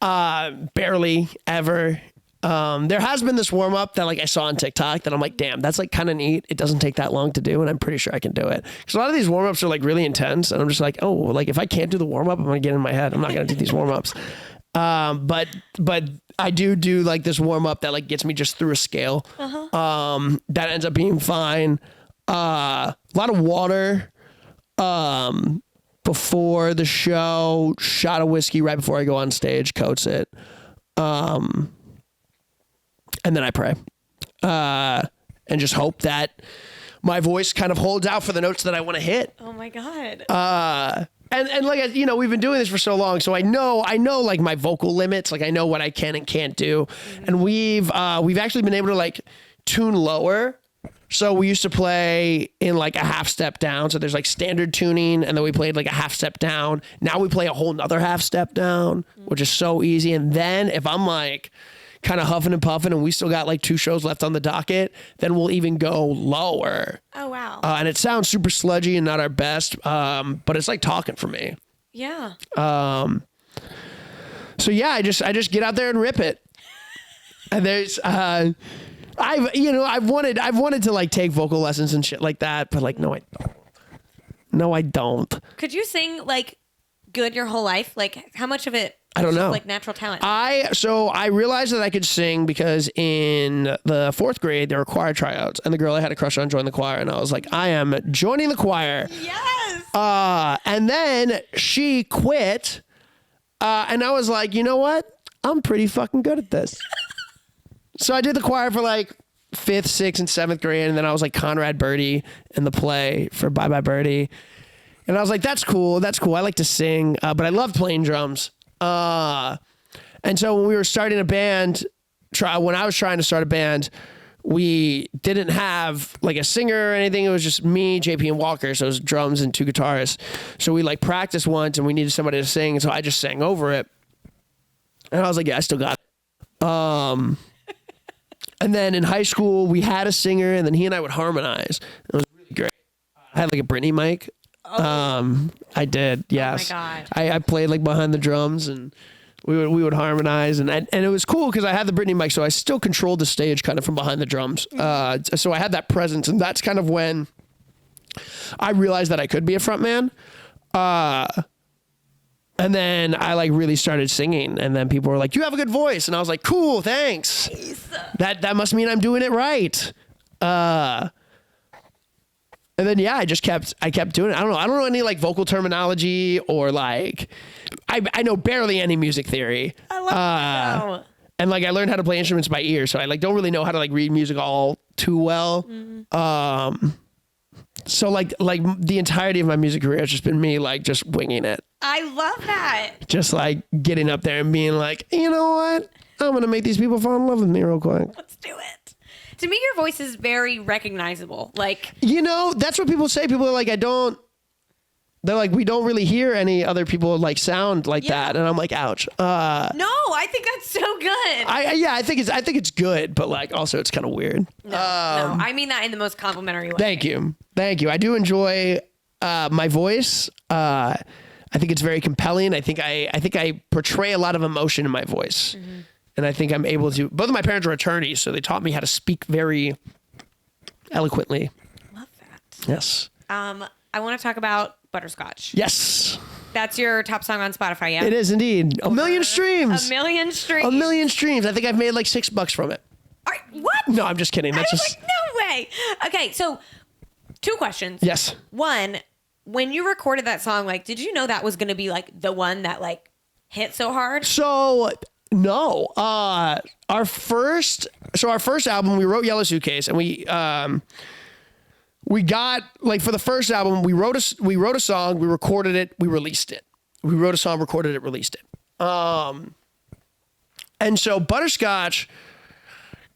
barely ever. There has been this warm-up that like I saw on TikTok that I'm like, damn, that's like kind of neat. It doesn't take that long to do. And I'm pretty sure I can do it. Because a lot of these warm-ups are like really intense. And I'm just like, oh, like if I can't do the warm-up, I'm going to get in my head. I'm not going to do these warm-ups. But I do like this warm-up that like gets me just through a scale. That ends up being fine. A lot of water. Before the show, shot of whiskey right before I go on stage, coats it. And then I pray. And just hope that my voice kind of holds out for the notes that I want to hit. Oh my God. And like, you know, we've been doing this for so long. So I know like my vocal limits, like I know what I can and can't do. And we've actually been able to like tune lower. So we used to play in like a half step down. So there's like standard tuning and then we played like a half step down. Now we play a whole nother half step down, which is so easy. And then if I'm like kind of huffing and puffing and we still got like 2 shows left on the docket, then we'll even go lower. Oh, wow. And it sounds super sludgy and not our best, but it's like talking for me. Yeah. So yeah, I just get out there and rip it. And there's, I've wanted to like take vocal lessons and shit like that, but like, no, I don't. Could you sing like good your whole life? Like how much of it? I don't know. Like natural talent. So I realized that I could sing because in the 4th grade there were choir tryouts, and the girl I had a crush on joined the choir, and I was like, I am joining the choir. Yes. And then she quit, and I was like, you know what? I'm pretty fucking good at this. So I did the choir for like 5th, 6th, and 7th grade, and then I was like Conrad Birdie in the play for Bye Bye Birdie, and I was like, that's cool. I like to sing, but I love playing drums. And so when we were starting a band, when I was trying to start a band, we didn't have like a singer or anything. It was just me, JP, and Walker. So it was drums and 2 guitarists. So we like practiced once and we needed somebody to sing. So I just sang over it. And I was like, yeah, I still got it. And then in high school we had a singer and then he and I would harmonize. It was really great. I had like a Britney mic. I did. Yes. Oh my God. I played like behind the drums and we would harmonize and it was cool because I had the Britney mic, so I still controlled the stage kind of from behind the drums. So I had that presence, and that's kind of when I realized that I could be a front man. And then I like really started singing, and then people were like, "You have a good voice," and I was like, "Cool, thanks." Nice. That must mean I'm doing it right. And then yeah, I kept doing it. I don't know any like vocal terminology or like I know barely any music theory. I love that. And like I learned how to play instruments by ear, so I like don't really know how to like read music all too well. So like the entirety of my music career has just been me like just winging it. I love that. Just like getting up there and being like, you know what? I'm going to make these people fall in love with me real quick. Let's do it. To me, your voice is very recognizable. Like, you know, that's what people say. People are like, they're like, we don't really hear any other people like sound like that. And I'm like, ouch. no, I think that's so good. I think it's good, but like also it's kind of weird. No, I mean that in the most complimentary way. Thank you. I do enjoy my voice. I think it's very compelling. I think I portray a lot of emotion in my voice. Mm-hmm. And I think I'm able to. Both of my parents were attorneys, so they taught me how to speak very eloquently. Love that. Yes. I want to talk about Butterscotch. Yes. That's your top song on Spotify, yeah? It is indeed. A million streams. A million streams. A million streams. I think I've made like $6 from it. What? No, I'm just kidding. That's just like, no way. Okay, so 2 questions. Yes. One, when you recorded that song, like, did you know that was going to be like the one that like hit so hard? So no, our first album, we wrote Yellow Suitcase, and we got like for the first album, we wrote a song, we recorded it, we released it. We wrote a song, recorded it, released it. And so Butterscotch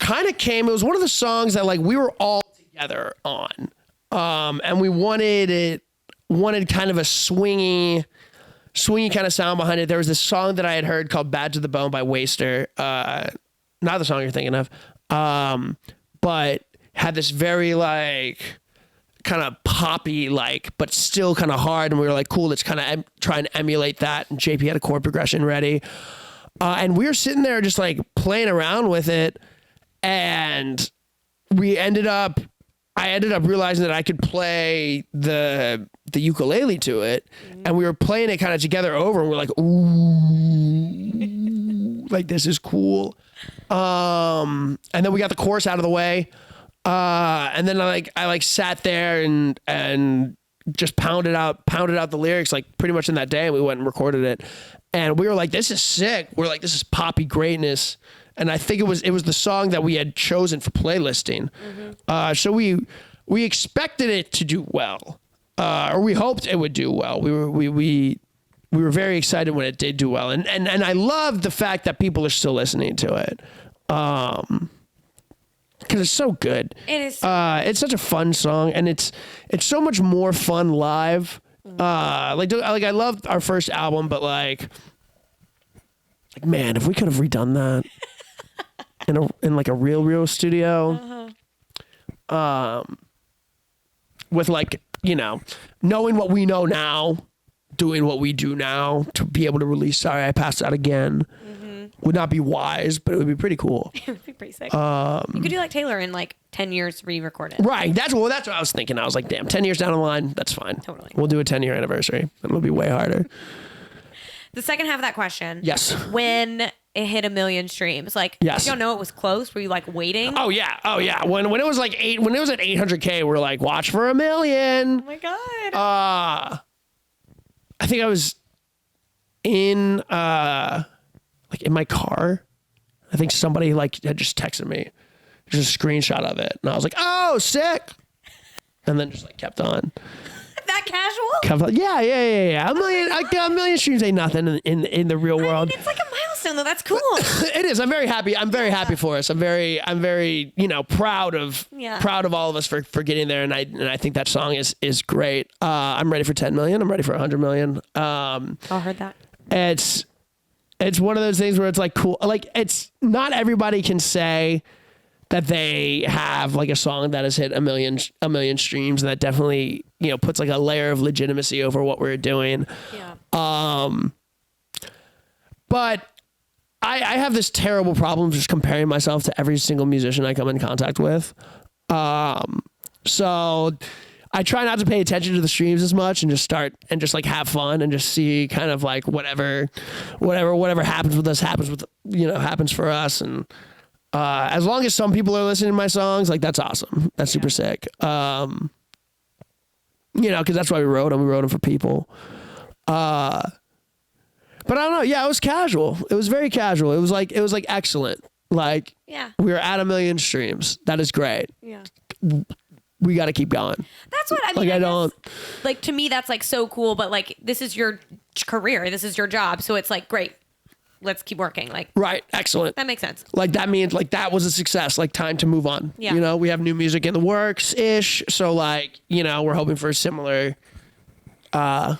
kind of came. It was one of the songs that like we were all together on, and we wanted kind of a swingy kind of sound behind it. There was this song that I had heard called Bad to the Bone by Waster. Not the song you're thinking of. but had this very like kind of poppy, like, but still kind of hard. And we were like, cool, let's kind of try and emulate that. And JP had a chord progression ready. And we were sitting there just like playing around with it. And I ended up realizing that I could play the ukulele to it. And we were playing it kind of together over, and we're like, ooh, like this is cool. And then we got the chorus out of the way. And then I sat there and just pounded out the lyrics like pretty much in that day. And we went and recorded it, and we were like, this is sick. We're like, this is poppy greatness. And I think it was the song that we had chosen for playlisting. So we expected it to do well, or we hoped it would do well. We were very excited when it did do well, and I love the fact that people are still listening to it. Because it's so good. It is. It's such a fun song, and it's so much more fun live. Like I loved our first album, but like man, if we could have redone that in like a real studio, with like, you know, knowing what we know now, doing what we do now, to be able to release Sorry I Passed Out Again. Would not be wise, but it would be pretty cool. It would be pretty sick. You could do like Taylor in like 10 years, re-record it. Right. That's what I was thinking. I was like, damn, 10 years down the line, that's fine. Totally. We'll do a 10-year anniversary. It'll be way harder. The second half of that question. Yes. When it hit 1 million streams, like, yes. Did y'all know it was close? Were you like waiting? Oh yeah. When it was like when it was at 800K, we're like, watch for 1 million. Oh my God. I think I was in like in my car. I think somebody like had just texted me just a screenshot of it, and I was like, oh, sick, and then just like kept on. That casual? Yeah. A million streams ain't nothing in the real world. It's like a milestone though. That's cool. It is. I'm very happy. I'm very happy for us. I'm very proud of all of us for getting there, and I think that song is great. I'm ready for 10 million. I'm ready for 100 million. I heard that. It's one of those things where it's like cool. Like, it's not everybody can say that they have like a song that has hit a million streams, and that definitely, you know, puts like a layer of legitimacy over what we're doing. Yeah. But I have this terrible problem just comparing myself to every single musician I come in contact with. So I try not to pay attention to the streams as much, and just like have fun and just see kind of like whatever happens with us happens for us. And as long as some people are listening to my songs, like that's awesome. That's super sick. Because that's why we wrote them. We wrote them for people. But I don't know. Yeah, it was casual. It was very casual. It was like excellent. Like, yeah, we were at 1 million streams. That is great. Yeah. We got to keep going. That's what I mean. Like, to me, that's like so cool, but like, this is your career. This is your job. So it's like, great. Let's keep working. Like, right. Excellent. That makes sense. Like, that means like that was a success. Like, time to move on. Yeah. You know, we have new music in the works ish. So like, you know, we're hoping for a similar, I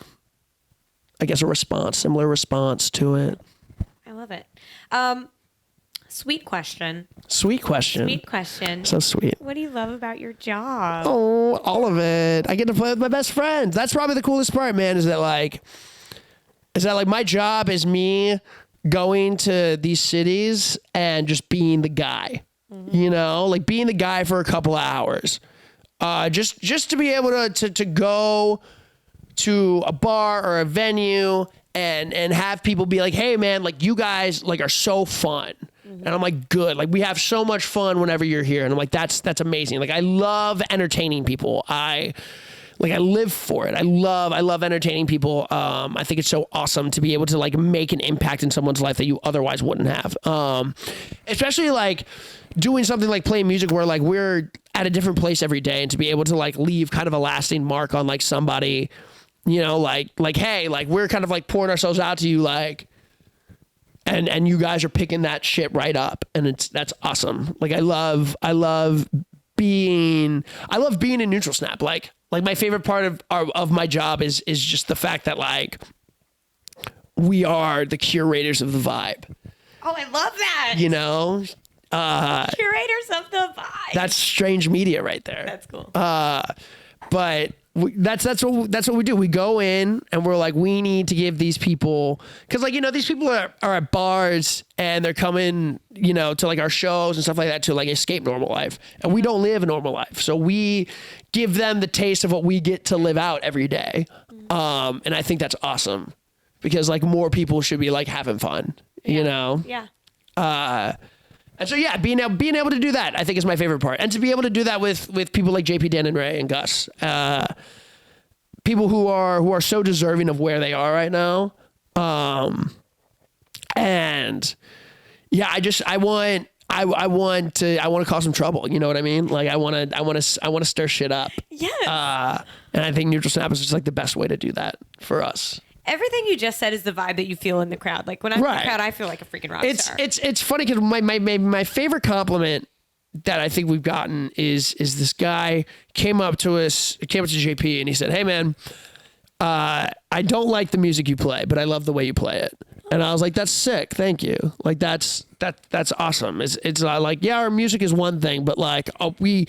guess similar response to it. I love it. Sweet question. Sweet question. So sweet. What do you love about your job? Oh, all of it. I get to play with my best friends. That's probably the coolest part, man, is that my job is me going to these cities and just being the guy. Mm-hmm. You know, like being the guy for a couple of hours. Just to be able to go to a bar or a venue and have people be like, hey man, like you guys like are so fun. Mm-hmm. And I'm like, good. Like we have so much fun whenever you're here. And I'm like, that's amazing. Like I love entertaining people. I live for it. I love entertaining people. I think it's so awesome to be able to like make an impact in someone's life that you otherwise wouldn't have. Especially like doing something like playing music where like we're at a different place every day, and to be able to like leave kind of a lasting mark on like somebody, you know, like, hey, like we're kind of like pouring ourselves out to you, like, and you guys are picking that shit right up. And that's awesome. Like I love being in Neutral Snap. Like my favorite part of my job is just the fact that like we are the curators of the vibe. Oh, I love that. You know, Curators of the vibe. That's strange media right there. That's cool. But that's what we do. We go in and we're like, we need to give these people, because like, these people are at bars and they're coming, to like our shows and stuff like that to like escape normal life, and we don't live a normal life, so we give them the taste of what we get to live out every day. And I think that's awesome, because like more people should be like having fun, Yeah. And so being able to do that, I think, is my favorite part, and to be able to do that with people like JP, Dan, and Ray, and Gus, people who are so deserving of where they are right now, and I want to cause some trouble. You know what I mean? Like I want to stir shit up. Yes. And I think Neutral Snap is just like the best way to do that for us. Everything you just said is the vibe that you feel in the crowd. Like when I'm in the crowd, I feel like a freaking rock star. It's funny because my favorite compliment that I think we've gotten is this guy came up to JP and he said, "Hey man, I don't like the music you play, but I love the way you play it." And I was like, "That's sick, thank you." Like that's awesome. It's like, yeah, our music is one thing, but like we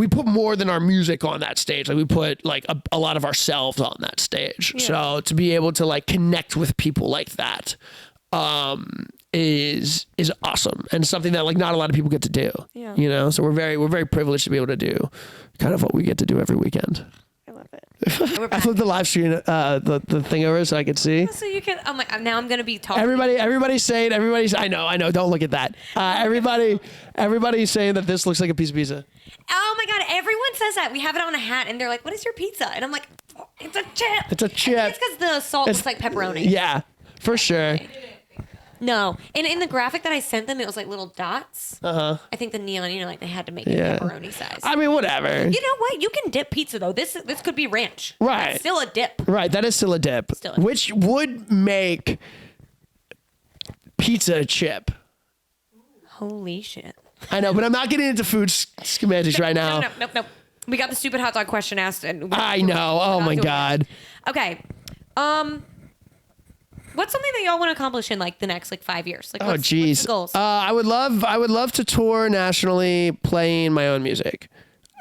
put more than our music on that stage. Like we put like a lot of ourselves on that stage. Yeah. So to be able to like connect with people like that is awesome, and something that like not a lot of people get to do. Yeah. So we're very privileged to be able to do kind of what we get to do every weekend. I love it. I flipped the live stream, the thing over so I could see. So you can. Oh my! Now I'm gonna be talking. Everybody's saying. I know. Don't look at that. Everybody's saying that this looks like a piece of pizza. Oh my God! Everyone says that. We have it on a hat, and they're like, "What is your pizza?" And I'm like, oh, "It's a chip." It's a chip. It's because the salt looks like pepperoni. Yeah, for sure. No, and in the graphic that I sent them, it was like little dots. I think the neon, like they had to make it pepperoni size. I mean, whatever. You know what? You can dip pizza though. This could be ranch. Right. It's still a dip. Right. That is still a dip. Which would make pizza a chip. Holy shit. I know, but I'm not getting into food schematics right now. No. We got the stupid hot dog question asked, and I know. Oh my God. Okay. What's something that y'all want to accomplish in like the next 5 years? Like, what's the goals? I would love to tour nationally playing my own music.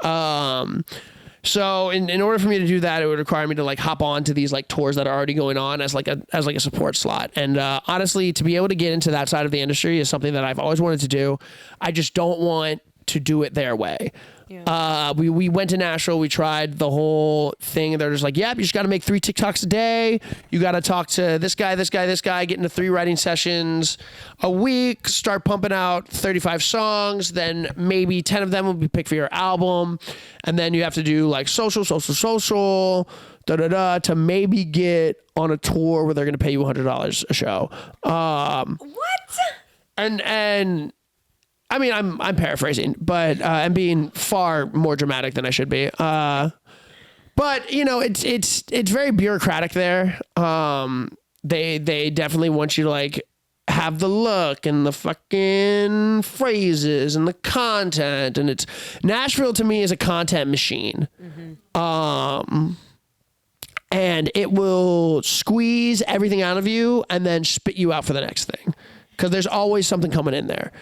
So in order for me to do that, it would require me to like hop on to these like tours that are already going on as a support slot. And honestly, to be able to get into that side of the industry is something that I've always wanted to do. I just don't want to do it their way. Yeah. We went to Nashville. We tried the whole thing. And they're just like, "Yep, you just got to make 3 TikToks a day. You got to talk to this guy, get into 3 writing sessions a week, start pumping out 35 songs. Then maybe 10 of them will be picked for your album. And then you have to do like social, to maybe get on a tour where they're going to pay you $100 a show." What? And I mean, I'm paraphrasing, but I'm being far more dramatic than I should be. But it's very bureaucratic there. They definitely want you to like have the look and the fucking phrases and the content, and Nashville to me is a content machine. And it will squeeze everything out of you and then spit you out for the next thing, because there's always something coming in there.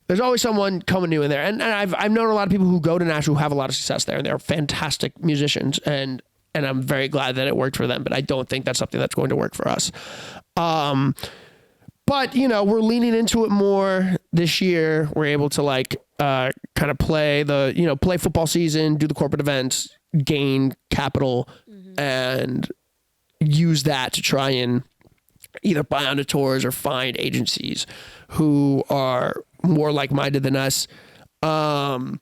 There's always someone coming new in there. And I've known a lot of people who go to Nashville who have a lot of success there, and they're fantastic musicians, and I'm very glad that it worked for them, but I don't think that's something that's going to work for us. But we're leaning into it more this year. We're able to like, kind of play play football season, do the corporate events, gain capital, and use that to try and either buy onto tours or find agencies who are more like-minded than us. But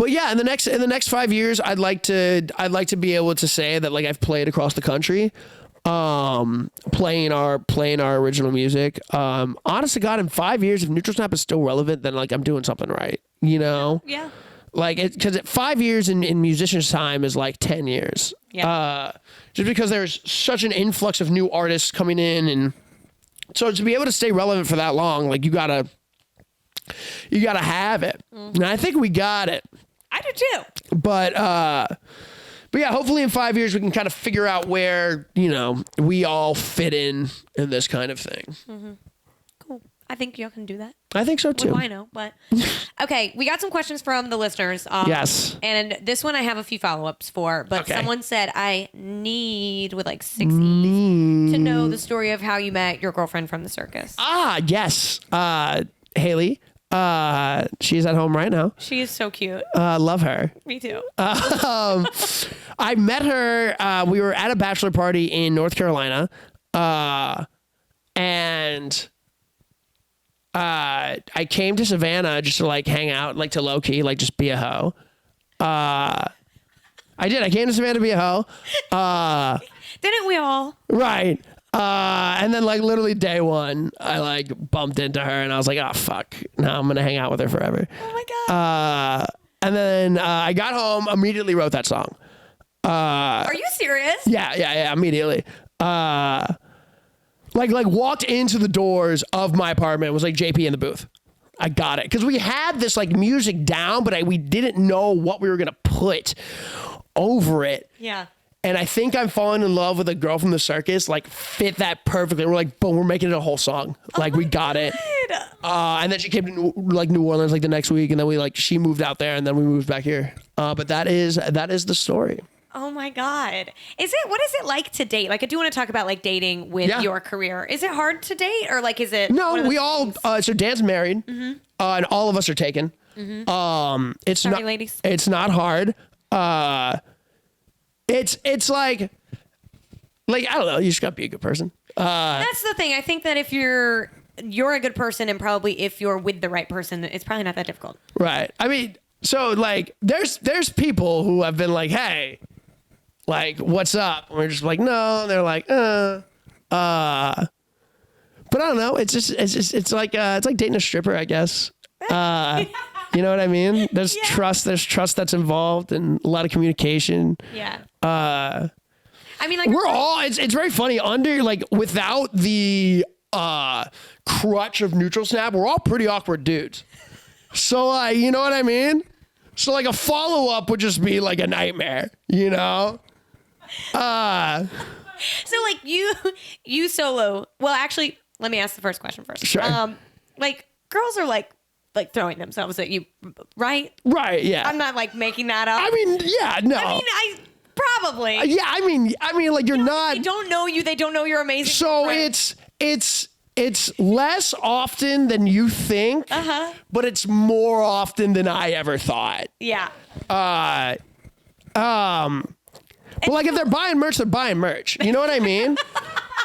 yeah, in the next 5 years, I'd like to be able to say that like I've played across the country, playing our original music. Honest to God, in 5 years, if Neutral Snap is still relevant, then like I'm doing something right. Yeah. Like because 5 years in musicians' time is like 10 years. Yeah. Just because there's such an influx of new artists coming in, and so to be able to stay relevant for that long, like you gotta have it. And I think we got it. I do too. But yeah, hopefully in 5 years we can kind of figure out where we all fit in this kind of thing. Cool. I think y'all can do that. I think so What too. do I know? But okay, we got some questions from the listeners. Yes. And this one I have a few follow-ups for, but Okay. someone said I need with like 6 E's to know the story of how you met your girlfriend from the circus. Yes. Haley. She's at home right now. She is so cute. Love her. Me too. I met her. We were at a bachelor party in North Carolina. And I came to Savannah just to like hang out, like to low key, like just be a hoe. I did. I came to Savannah to be a hoe. Didn't we all? Right. And then like literally day one, I like bumped into her and I was like, oh fuck, now I'm gonna hang out with her forever. Oh my god. And then I got home, immediately wrote that song. Are you serious? Yeah, immediately. Like walked into the doors of my apartment. It was like JP in the booth. I got it. Because we had this like music down, but we didn't know what we were going to put over it. Yeah. And I think I'm falling in love with a girl from the circus, like fit that perfectly. We're like, boom, we're making it a whole song. Like we got it. And then she came to New Orleans like the next week. And then she moved out there and then we moved back here. But that is the story. Oh my God. What is it like to date? Like I do want to talk about like dating with your career. Is it hard to date or like is it? No, we all, so Dan's married and all of us are taken. It's Sorry, not, ladies. It's not hard. It's like, I don't know, you just gotta be a good person. That's the thing. I think that if you're a good person and probably if you're with the right person, it's probably not that difficult. Right. I mean, so like there's people who have been like, hey, like, what's up? And we're just like, no. And they're like, but I don't know. It's like dating a stripper, I guess. You know what I mean? There's trust that's involved and a lot of communication. Yeah. I mean, like we're all, it's very funny without the, crutch of neutral snap, we're all pretty awkward dudes. So you know what I mean? So like a follow-up would just be like a nightmare, you know? So like you solo. Well, actually, let me ask the first question first. Sure. Like girls are like throwing themselves at you, right? Right. Yeah. I'm not like making that up. I mean, yeah, no. I mean, I probably. Yeah. I mean, like you're not. They don't know you. They don't know you're amazing. So it's less often than you think. But it's more often than I ever thought. Yeah. But like if they're buying merch, they're buying merch. You know what I mean?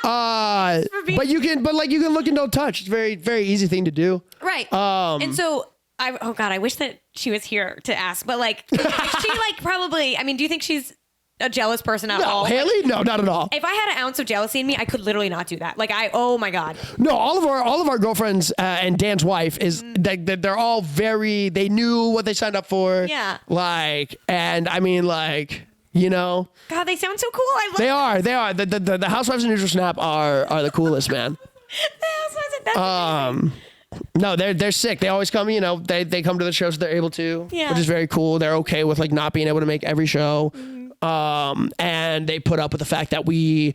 But you can look and don't touch. It's a very, very easy thing to do. Right. And so I wish that she was here to ask, but like, is she like probably, I mean, do you think she's a jealous person at all? Haley? No, not at all. If I had an ounce of jealousy in me, I could literally not do that. Like oh my God. No, all of our girlfriends and Dan's wife is that they're all they knew what they signed up for. Yeah. And I mean you know. God, they sound so cool. I love They are. The Housewives of Neutral Snap are the coolest, man. No, they're sick. They always come, you know, they come to the shows they're able to, which is very cool. They're okay with like not being able to make every show. And they put up with the fact that we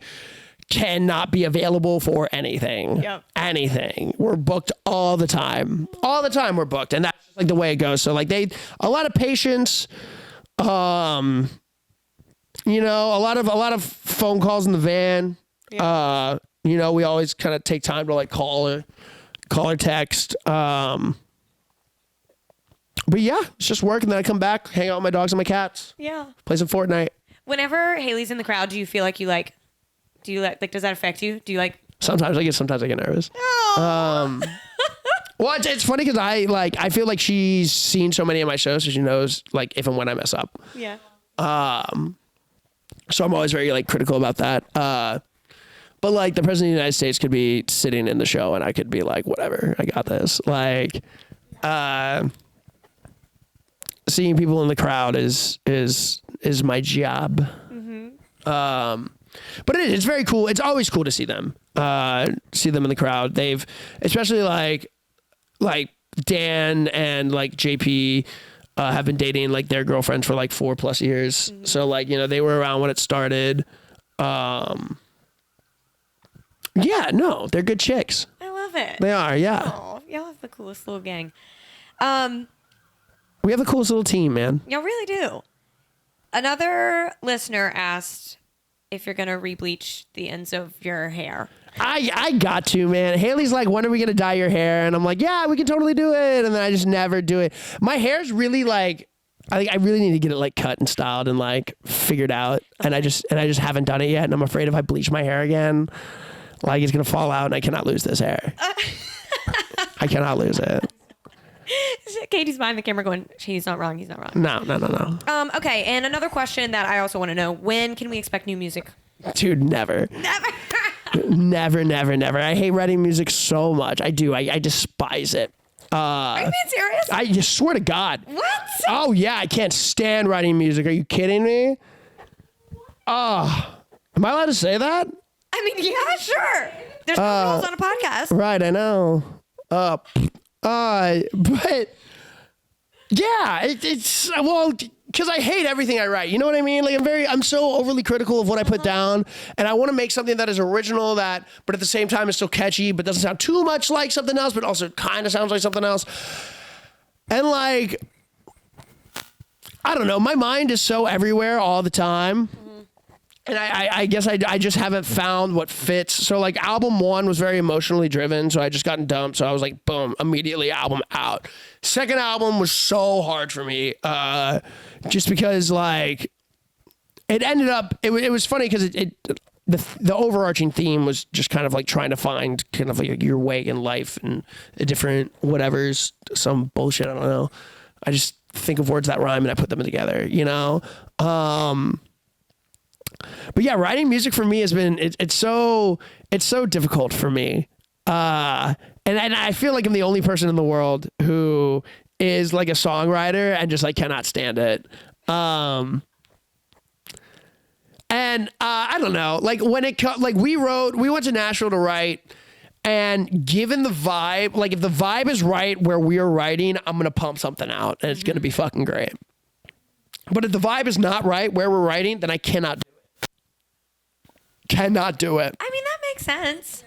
cannot be available for anything. Yep. Anything. We're booked all the time. All the time we're booked. And that's just like the way it goes. So like a lot of patience, you know, a lot of phone calls in the van. Yeah. You know, we always kind of take time to like call her text. But yeah, it's just work. And then I come back, hang out with my dogs and my cats. Yeah. Play some Fortnite. Whenever Haley's in the crowd, do you feel like does that affect you? Do you like? Sometimes I get nervous. Oh. Well, it's funny because I feel like she's seen so many of my shows, so she knows like if and when I mess up. Yeah. So I'm always very like critical about that. But like the president of the United States could be sitting in the show and I could be like, whatever, I got this. Like, seeing people in the crowd is my job. Mm-hmm. But it's very cool. It's always cool to see them in the crowd. They've, especially like Dan and like JP, have been dating like their girlfriends for like 4+ years. Mm-hmm. So like, you know, they were around when it started. Yeah, no, they're good chicks. I love love it. They are, yeah. Oh, y'all have the coolest little gang. We have the coolest little team, man. Y'all really do. Another listener asked if you're gonna rebleach the ends of your hair. I got to, man. Haley's like, when are we going to dye your hair? And I'm like, yeah, we can totally do it. And then I just never do it. My hair's really like, I really need to get it like cut and styled and like figured out. And I just haven't done it yet. And I'm afraid if I bleach my hair again, like it's going to fall out and I cannot lose this hair. I cannot lose it. Katie's behind the camera going, he's not wrong. He's not wrong. No. Okay. And another question that I also want to know, when can we expect new music? Dude, never. Never. I hate writing music so much. I do. I despise it. Are you being serious? I just swear to God. What? Oh, yeah. I can't stand writing music. Are you kidding me? Am I allowed to say that? I mean, yeah, sure. There's no rules on a podcast. Right, I know. But yeah, it's well, because I hate everything I write. You know what I mean? Like I'm so overly critical of what I put down, and I want to make something that is original, but at the same time is still catchy, but doesn't sound too much like something else, but also kind of sounds like something else. And like, I don't know, my mind is so everywhere all the time. And I guess I just haven't found what fits. So like album 1 was very emotionally driven. So I just gotten dumped. So I was like, boom, immediately album out. Second album was so hard for me. Just because like it ended up, it was funny because the overarching theme was just kind of like trying to find kind of like your way in life and the different whatever's some bullshit. I don't know. I just think of words that rhyme and I put them together, you know? But yeah, writing music for me has been, it's so difficult for me. And I feel like I'm the only person in the world who is like a songwriter and just like cannot stand it. And I don't know, like when we went to Nashville to write, and given the vibe, like if the vibe is right where we're writing, I'm going to pump something out and it's going to be fucking great. But if the vibe is not right where we're writing, then I cannot do it. Cannot do it. I mean, that makes sense.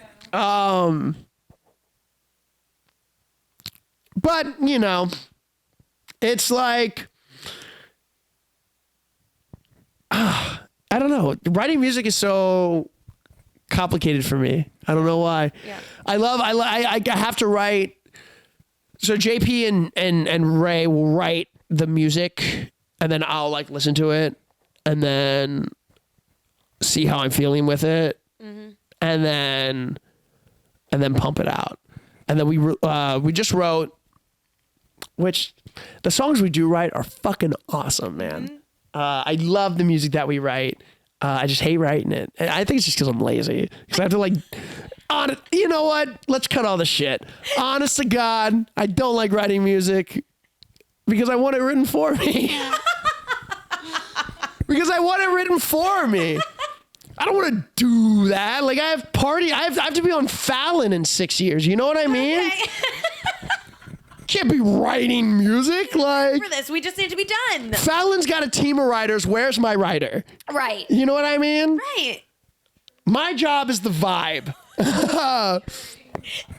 But you know, it's like, I don't know. Writing music is so complicated for me. I don't know why. Yeah. I have to write. So JP and Ray will write the music, and then I'll like listen to it, and then see how I'm feeling with it, and then pump it out. And then we just wrote, which the songs we do write are fucking awesome, man. I love the music that we write. I just hate writing it. And I think it's just because I'm lazy. Because I have to like, you know what? Let's cut all the shit. Honest to God, I don't like writing music because I want it written for me. Because I want it written for me. I don't want to do that. Like I have to be on Fallon in 6 years. You know what I mean? Okay. Can't be writing music like For this, we just need to be done. Fallon's got a team of writers. Where's my writer? Right. You know what I mean? Right. My job is the vibe.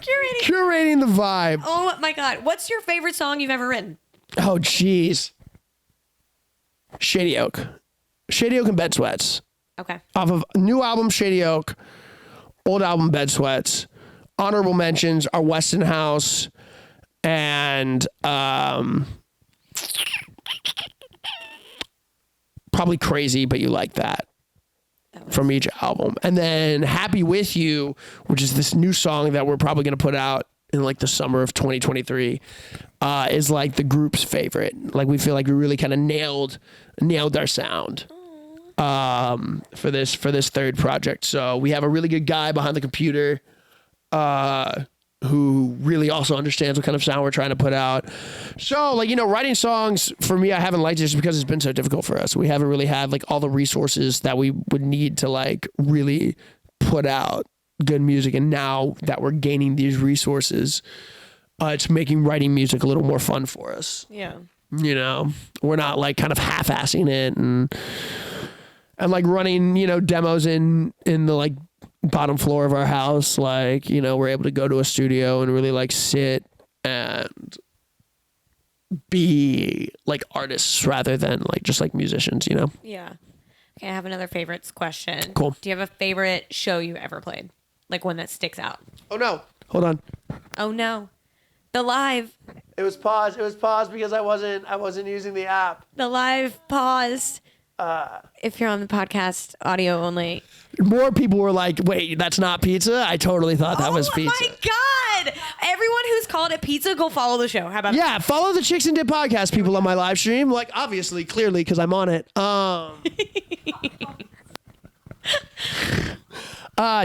Curating the vibe. Oh my God. What's your favorite song you've ever written? Oh, jeez. Shady Oak and Bed Sweats. Okay. Off of new album Shady Oak, old album Bed Sweats. Honorable mentions are Weston House and probably Crazy, but you like that from each album. And then Happy With You, which is this new song that we're probably going to put out in like the summer of 2023, is like the group's favorite. Like we feel like we really kind of nailed our sound for this third project. So we have a really good guy behind the computer who really also understands what kind of sound we're trying to put out. So like, you know, writing songs for me, I haven't liked it just because it's been so difficult for us. We haven't really had like all the resources that we would need to like really put out good music. And now that we're gaining these resources, it's making writing music a little more fun for us. Yeah. You know, we're not like kind of half-assing it and like running, you know, demos in the like bottom floor of our house. Like, you know, we're able to go to a studio and really like sit and be like artists rather than like just like musicians, you know? Yeah. Okay, I have another favorites question. Cool. Do you have a favorite show you ever played? Like one that sticks out? Oh no. Hold on. Oh no. The live. It was paused. It was paused because I wasn't using the app. The live paused. If you're on the podcast, audio only. More people were like, wait, that's not pizza? I totally thought that was pizza. Oh my God. Everyone who's called it pizza, go follow the show. How about Yeah, follow the Chicks and Dip podcast people on my live stream. Like, obviously, clearly, because I'm on it.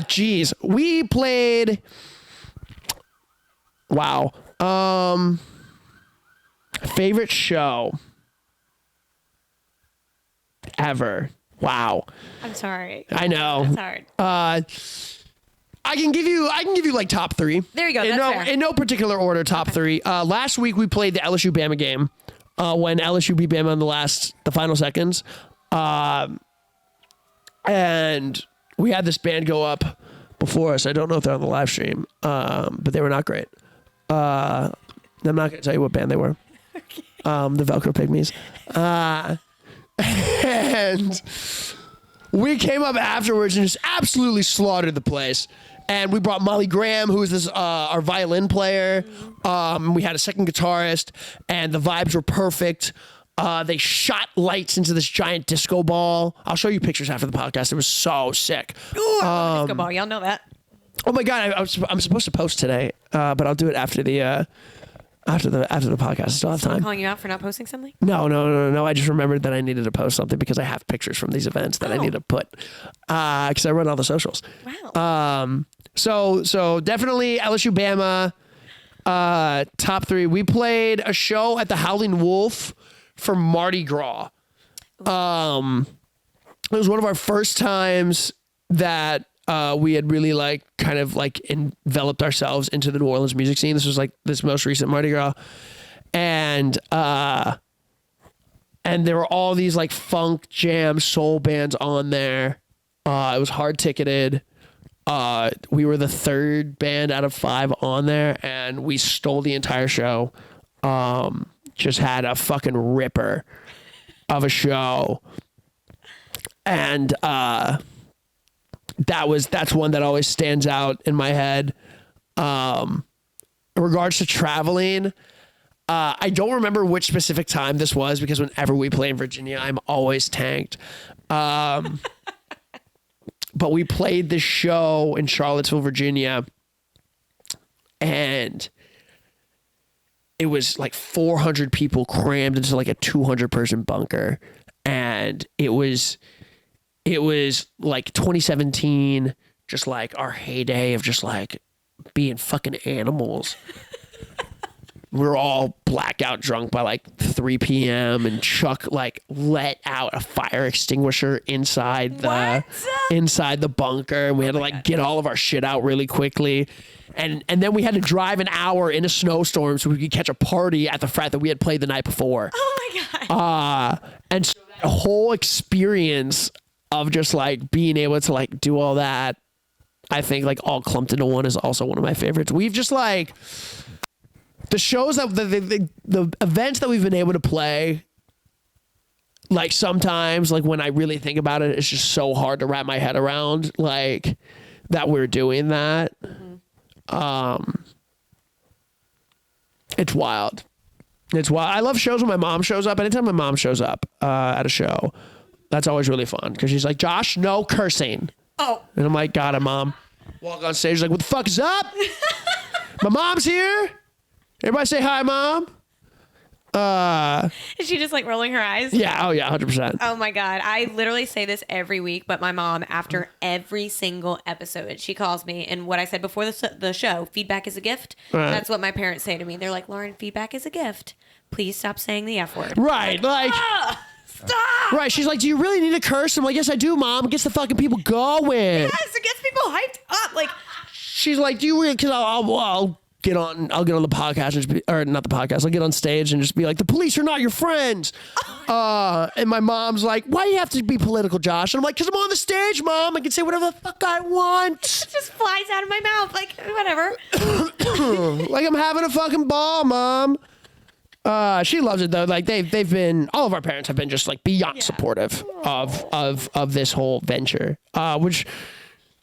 Geez. We played... Wow. Favorite show ever. Wow. I'm sorry. I know. That's hard. I can give you like top three. There you go. In That's fair. in no particular order, top three. Last week we played the LSU Bama game. When LSU beat Bama in the final seconds. And we had this band go up before us. I don't know if they're on the live stream. But they were not great. I'm not going to tell you what band they were. Okay. The Velcro Pygmies. And we came up afterwards and just absolutely slaughtered the place. And we brought Molly Graham, who is this our violin player. We had a second guitarist, and the vibes were perfect. They shot lights into this giant disco ball. I'll show you pictures after the podcast. It was so sick. Ooh, I love disco ball. Y'all know that. Oh my God, I'm supposed to post today, but I'll do it after the podcast. I still have time. Calling you out for not posting something? No. I just remembered that I needed to post something because I have pictures from these events that I need to put because I run all the socials. Wow. So definitely LSU Bama top three. We played a show at the Howling Wolf for Mardi Gras. It was one of our first times that we had really like kind of like enveloped ourselves into the New Orleans music scene. This was like this most recent Mardi Gras. And there were all these like funk, jam, soul bands on there. It was hard ticketed. We were the third band out of 5 on there, and we stole the entire show. Just had a fucking ripper of a show. And that's one that always stands out in my head. In regards to traveling, I don't remember which specific time this was because whenever we play in Virginia, I'm always tanked. But we played this show in Charlottesville, Virginia, and it was like 400 people crammed into like a 200-person bunker. And it was like 2017, just like our heyday of just like being fucking animals. We were all blackout drunk by like 3 p.m. and Chuck like let out a fire extinguisher inside the bunker, and we had to like get all of our shit out really quickly. And then we had to drive an hour in a snowstorm so we could catch a party at the frat that we had played the night before. Oh my God. And so that whole experience of just like being able to like do all that, I think like all clumped into one is also one of my favorites. We've just like the shows that the events that we've been able to play, like sometimes like when I really think about it, it's just so hard to wrap my head around like that we're doing that. It's wild. It's wild. I love shows when my mom shows up. Anytime my mom shows up at a show, that's always really fun because she's like, Josh, no cursing. Oh. And I'm like, got it, Mom. Walk on stage like, what the fuck is up? My mom's here. Everybody say hi, Mom. Is she just like rolling her eyes? Yeah. Oh, yeah. 100%. Oh my God. I literally say this every week, but my mom, after every single episode, she calls me. And what I said before the show, feedback is a gift. Right. That's what my parents say to me. They're like, Lauren, feedback is a gift. Please stop saying the F word. Right. Like, stop. Right. She's like, do you really need to curse? I'm like, yes, I do, Mom. It gets the fucking people going. Yes, it gets people hyped up. Like, she's like, do you really? Because I'll I'll get on the podcast and just be, or not the podcast. I'll get on stage and just be like, the police are not your friends. And my mom's like, why do you have to be political, Josh? And I'm like, because I'm on the stage, Mom. I can say whatever the fuck I want. It just flies out of my mouth. Like, whatever. Like I'm having a fucking ball, Mom. She loves it though. Like they've been, all of our parents have been just like beyond supportive of this whole venture, which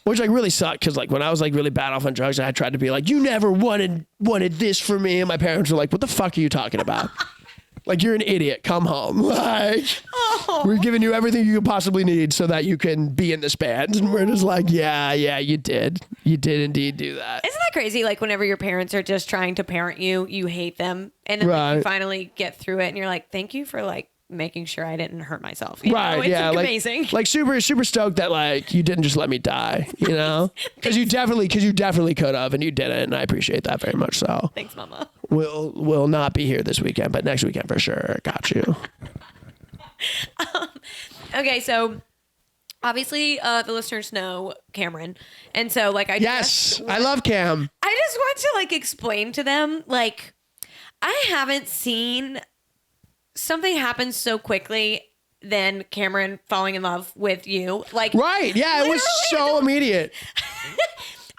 like really sucked because like when I was like really bad off on drugs, I tried to be like, you never wanted this for me, and my parents were like, what the fuck are you talking about? Like, you're an idiot. Come home. Like, we're giving you everything you could possibly need so that you can be in this band. And we're just like, yeah, you did. You did indeed do that. Isn't that crazy? Like, whenever your parents are just trying to parent you, you hate them. And then like, you finally get through it and you're like, thank you for like making sure I didn't hurt myself. You know? It's like, like, amazing. Like super stoked that like you didn't just let me die, you know? Because you definitely could have, and you didn't, and I appreciate that very much. So thanks, Mama. We'll not be here this weekend, but next weekend for sure. Got you. Okay, so obviously the listeners know Cameron, and so like I love Cam. I just want to like explain to them like I haven't seen something happen so quickly than Cameron falling in love with you. Like, right. Yeah, it was so immediate.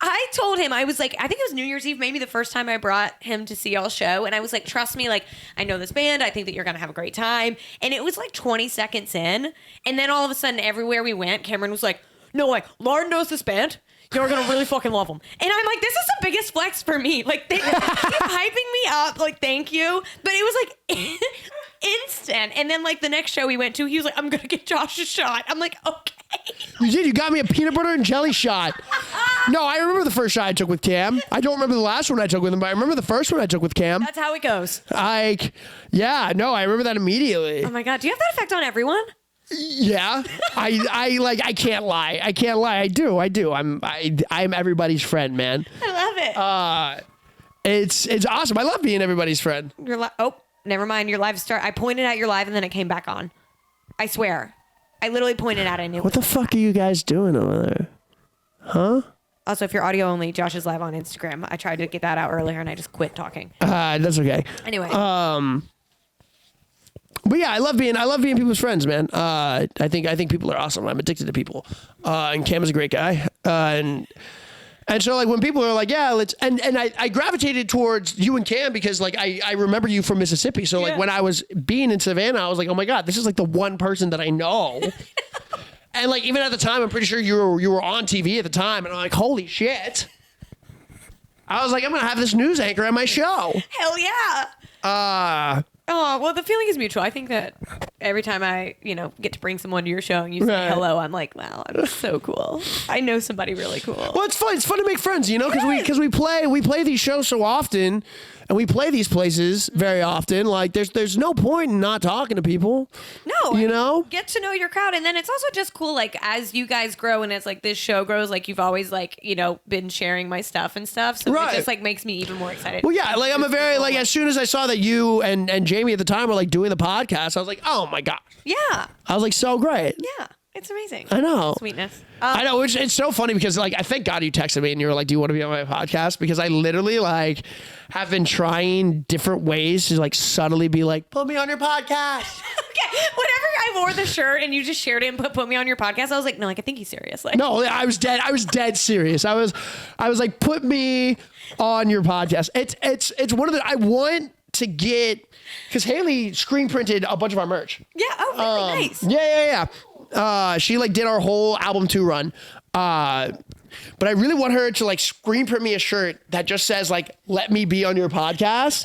I told him, I was like, I think it was New Year's Eve, maybe the first time I brought him to see y'all's show. And I was like, trust me, like, I know this band. I think that you're going to have a great time. And it was like 20 seconds in. And then all of a sudden, everywhere we went, Cameron was like, no way, Lauren knows this band. You're going to really fucking love them. And I'm like, this is the biggest flex for me. Like, they keep hyping me up. Like, thank you. But it was like instant. And then like the next show we went to, he was like, I'm going to get Josh a shot. I'm like, okay. You did. You got me a peanut butter and jelly shot. No, I remember the first shot I took with Cam. I don't remember the last one I took with him, but I remember the first one I took with Cam. That's how it goes. I remember that immediately. Oh my God. Do you have that effect on everyone? Yeah. I can't lie. I do. I'm everybody's friend, man. I love it. It's awesome. I love being everybody's friend. Oh, never mind. Your live start. I pointed at your live and then it came back on. I swear. I literally pointed at it and it What the fuck are you guys doing over there? Huh? Also, if you're audio only, Josh is live on Instagram. I tried to get that out earlier and I just quit talking. That's okay. Anyway. But yeah, I love being people's friends, man. I think people are awesome. I'm addicted to people. And Cam is a great guy. And so like when people are like, yeah, let's, and I gravitated towards you and Cam because like I remember you from Mississippi. So like when I was being in Savannah, I was like, oh my God, this is like the one person that I know. And like even at the time, I'm pretty sure you were on TV at the time, and I'm like, holy shit. I was like, I'm gonna have this news anchor at my show. Hell yeah. Oh, well, the feeling is mutual. I think that every time I, get to bring someone to your show and you say hello, I'm like, wow, I'm so cool. I know somebody really cool. Well, it's fun. It's fun to make friends, because we play these shows so often, and we play these places very often. Like, there's no point in not talking to people. No, get to know your crowd, and then it's also just cool. Like as you guys grow and as like this show grows, like you've always like been sharing my stuff and stuff. So it just like makes me even more excited. Well, yeah, like I'm a very like as soon as I saw that you and Jamie at the time were like doing the podcast, I was like, oh my God. Yeah. I was like, so great. Yeah. It's amazing. I know. Sweetness. I know. It's so funny because like, I thank God you texted me and you were like, do you want to be on my podcast? Because I literally like have been trying different ways to like subtly be like, put me on your podcast. Okay. Whenever I wore the shirt and you just shared it and put me on your podcast, I was like, no, like, I think he's serious. Like, no, I was dead serious. I was like, put me on your podcast. It's one of the, I want to get, because Haley screen printed a bunch of our merch. Yeah. Oh, really nice. Yeah. She like did our whole album 2 run. But I really want her to like screen print me a shirt that just says like, let me be on your podcast.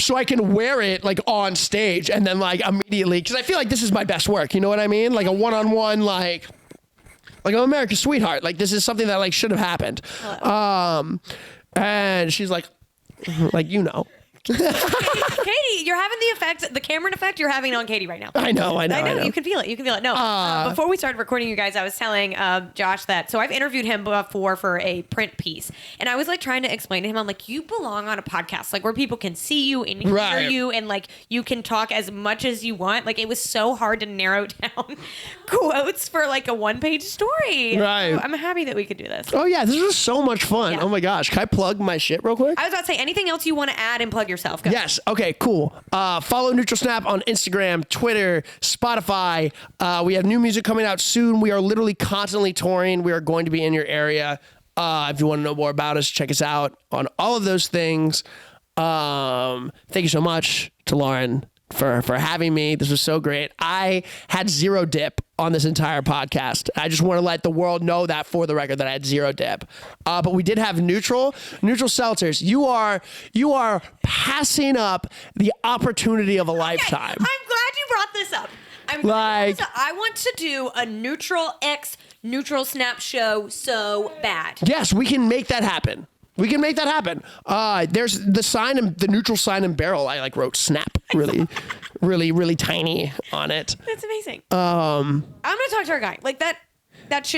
So I can wear it like on stage and then like immediately, because I feel like this is my best work. You know what I mean? Like a one-on-one, like I'm America's sweetheart. Like this is something that like should have happened. And she's like, Katie, you're having the Cameron effect you're having on Katie right now. I know. You can feel it. No, before we started recording, you guys, I was telling Josh that, so I've interviewed him before for a print piece. And I was like trying to explain to him, I'm like, you belong on a podcast, like where people can see you and hear you and like you can talk as much as you want. Like it was so hard to narrow down quotes for like a 1-page story. Right. So I'm happy that we could do this. Oh yeah, this was so much fun. Yeah. Oh my gosh. Can I plug my shit real quick? I was about to say, anything else you want to add and plug yourself? Go. Yes. Okay, cool. Follow Neutral Snap on Instagram, Twitter, Spotify. We have new music coming out soon. We are literally constantly touring. We are going to be in your area. If you want to know more about us, check us out on all of those things. Thank you so much to Lauren for having me. This was so great. I had zero dip on this entire podcast. I just want to let the world know that for the record that I had zero dip. But we did have neutral seltzers. You are passing up the opportunity of a lifetime. I'm glad you brought this up. I want to do a neutral snap show so bad. Yes, we can make that happen. There's the neutral sign and barrel. I like wrote snap really, really, really tiny on it. That's amazing. I'm gonna talk to our guy like that.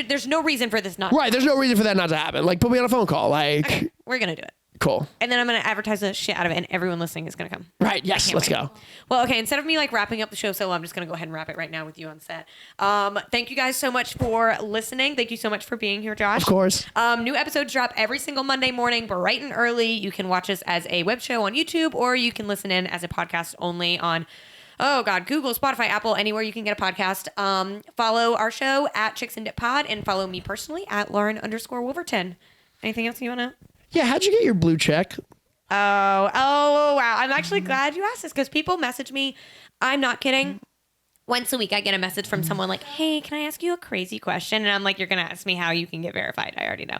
There's no reason for this not. Right. There's no reason for that not to happen. Like put me on a phone call. Like okay, we're gonna do it. Cool. And then I'm going to advertise the shit out of it, and everyone listening is going to come. Right. Yes. Let's go. Well, okay. Instead of me like wrapping up the show solo, I'm just going to go ahead and wrap it right now with you on set. Thank you guys so much for listening. Thank you so much for being here, Josh. Of course. New episodes drop every single Monday morning, bright and early. You can watch us as a web show on YouTube, or you can listen in as a podcast only on Google, Spotify, Apple, anywhere you can get a podcast. Follow our show at Chicks and Dip Pod, and follow me personally at Lauren_Wolverton. Anything else you want to? Yeah. How'd you get your blue check? Oh, wow. I'm actually glad you asked this because people message me. I'm not kidding. Once a week, I get a message from someone like, hey, can I ask you a crazy question? And I'm like, you're going to ask me how you can get verified. I already know.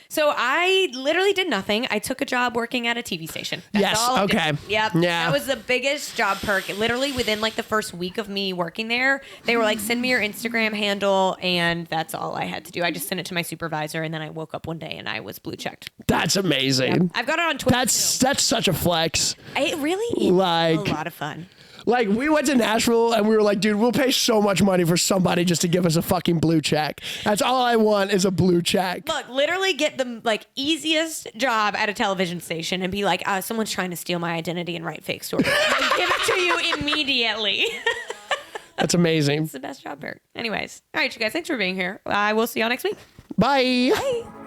So I literally did nothing. I took a job working at a TV station. That's all I did. Okay. Yep. Yeah. That was the biggest job perk. Literally within like the first week of me working there, they were like, send me your Instagram handle. And that's all I had to do. I just sent it to my supervisor. And then I woke up one day and I was blue checked. That's amazing. Yep. I've got it on Twitter. That's such a flex. It really is like, a lot of fun. Like, we went to Nashville and we were like, dude, we'll pay so much money for somebody just to give us a fucking blue check. That's all I want is a blue check. Look, literally get the like easiest job at a television station and be like, someone's trying to steal my identity and write fake stories. Give it to you immediately. That's amazing. It's the best job perk. Anyways. All right, you guys, thanks for being here. I will see y'all next week. Bye. Bye.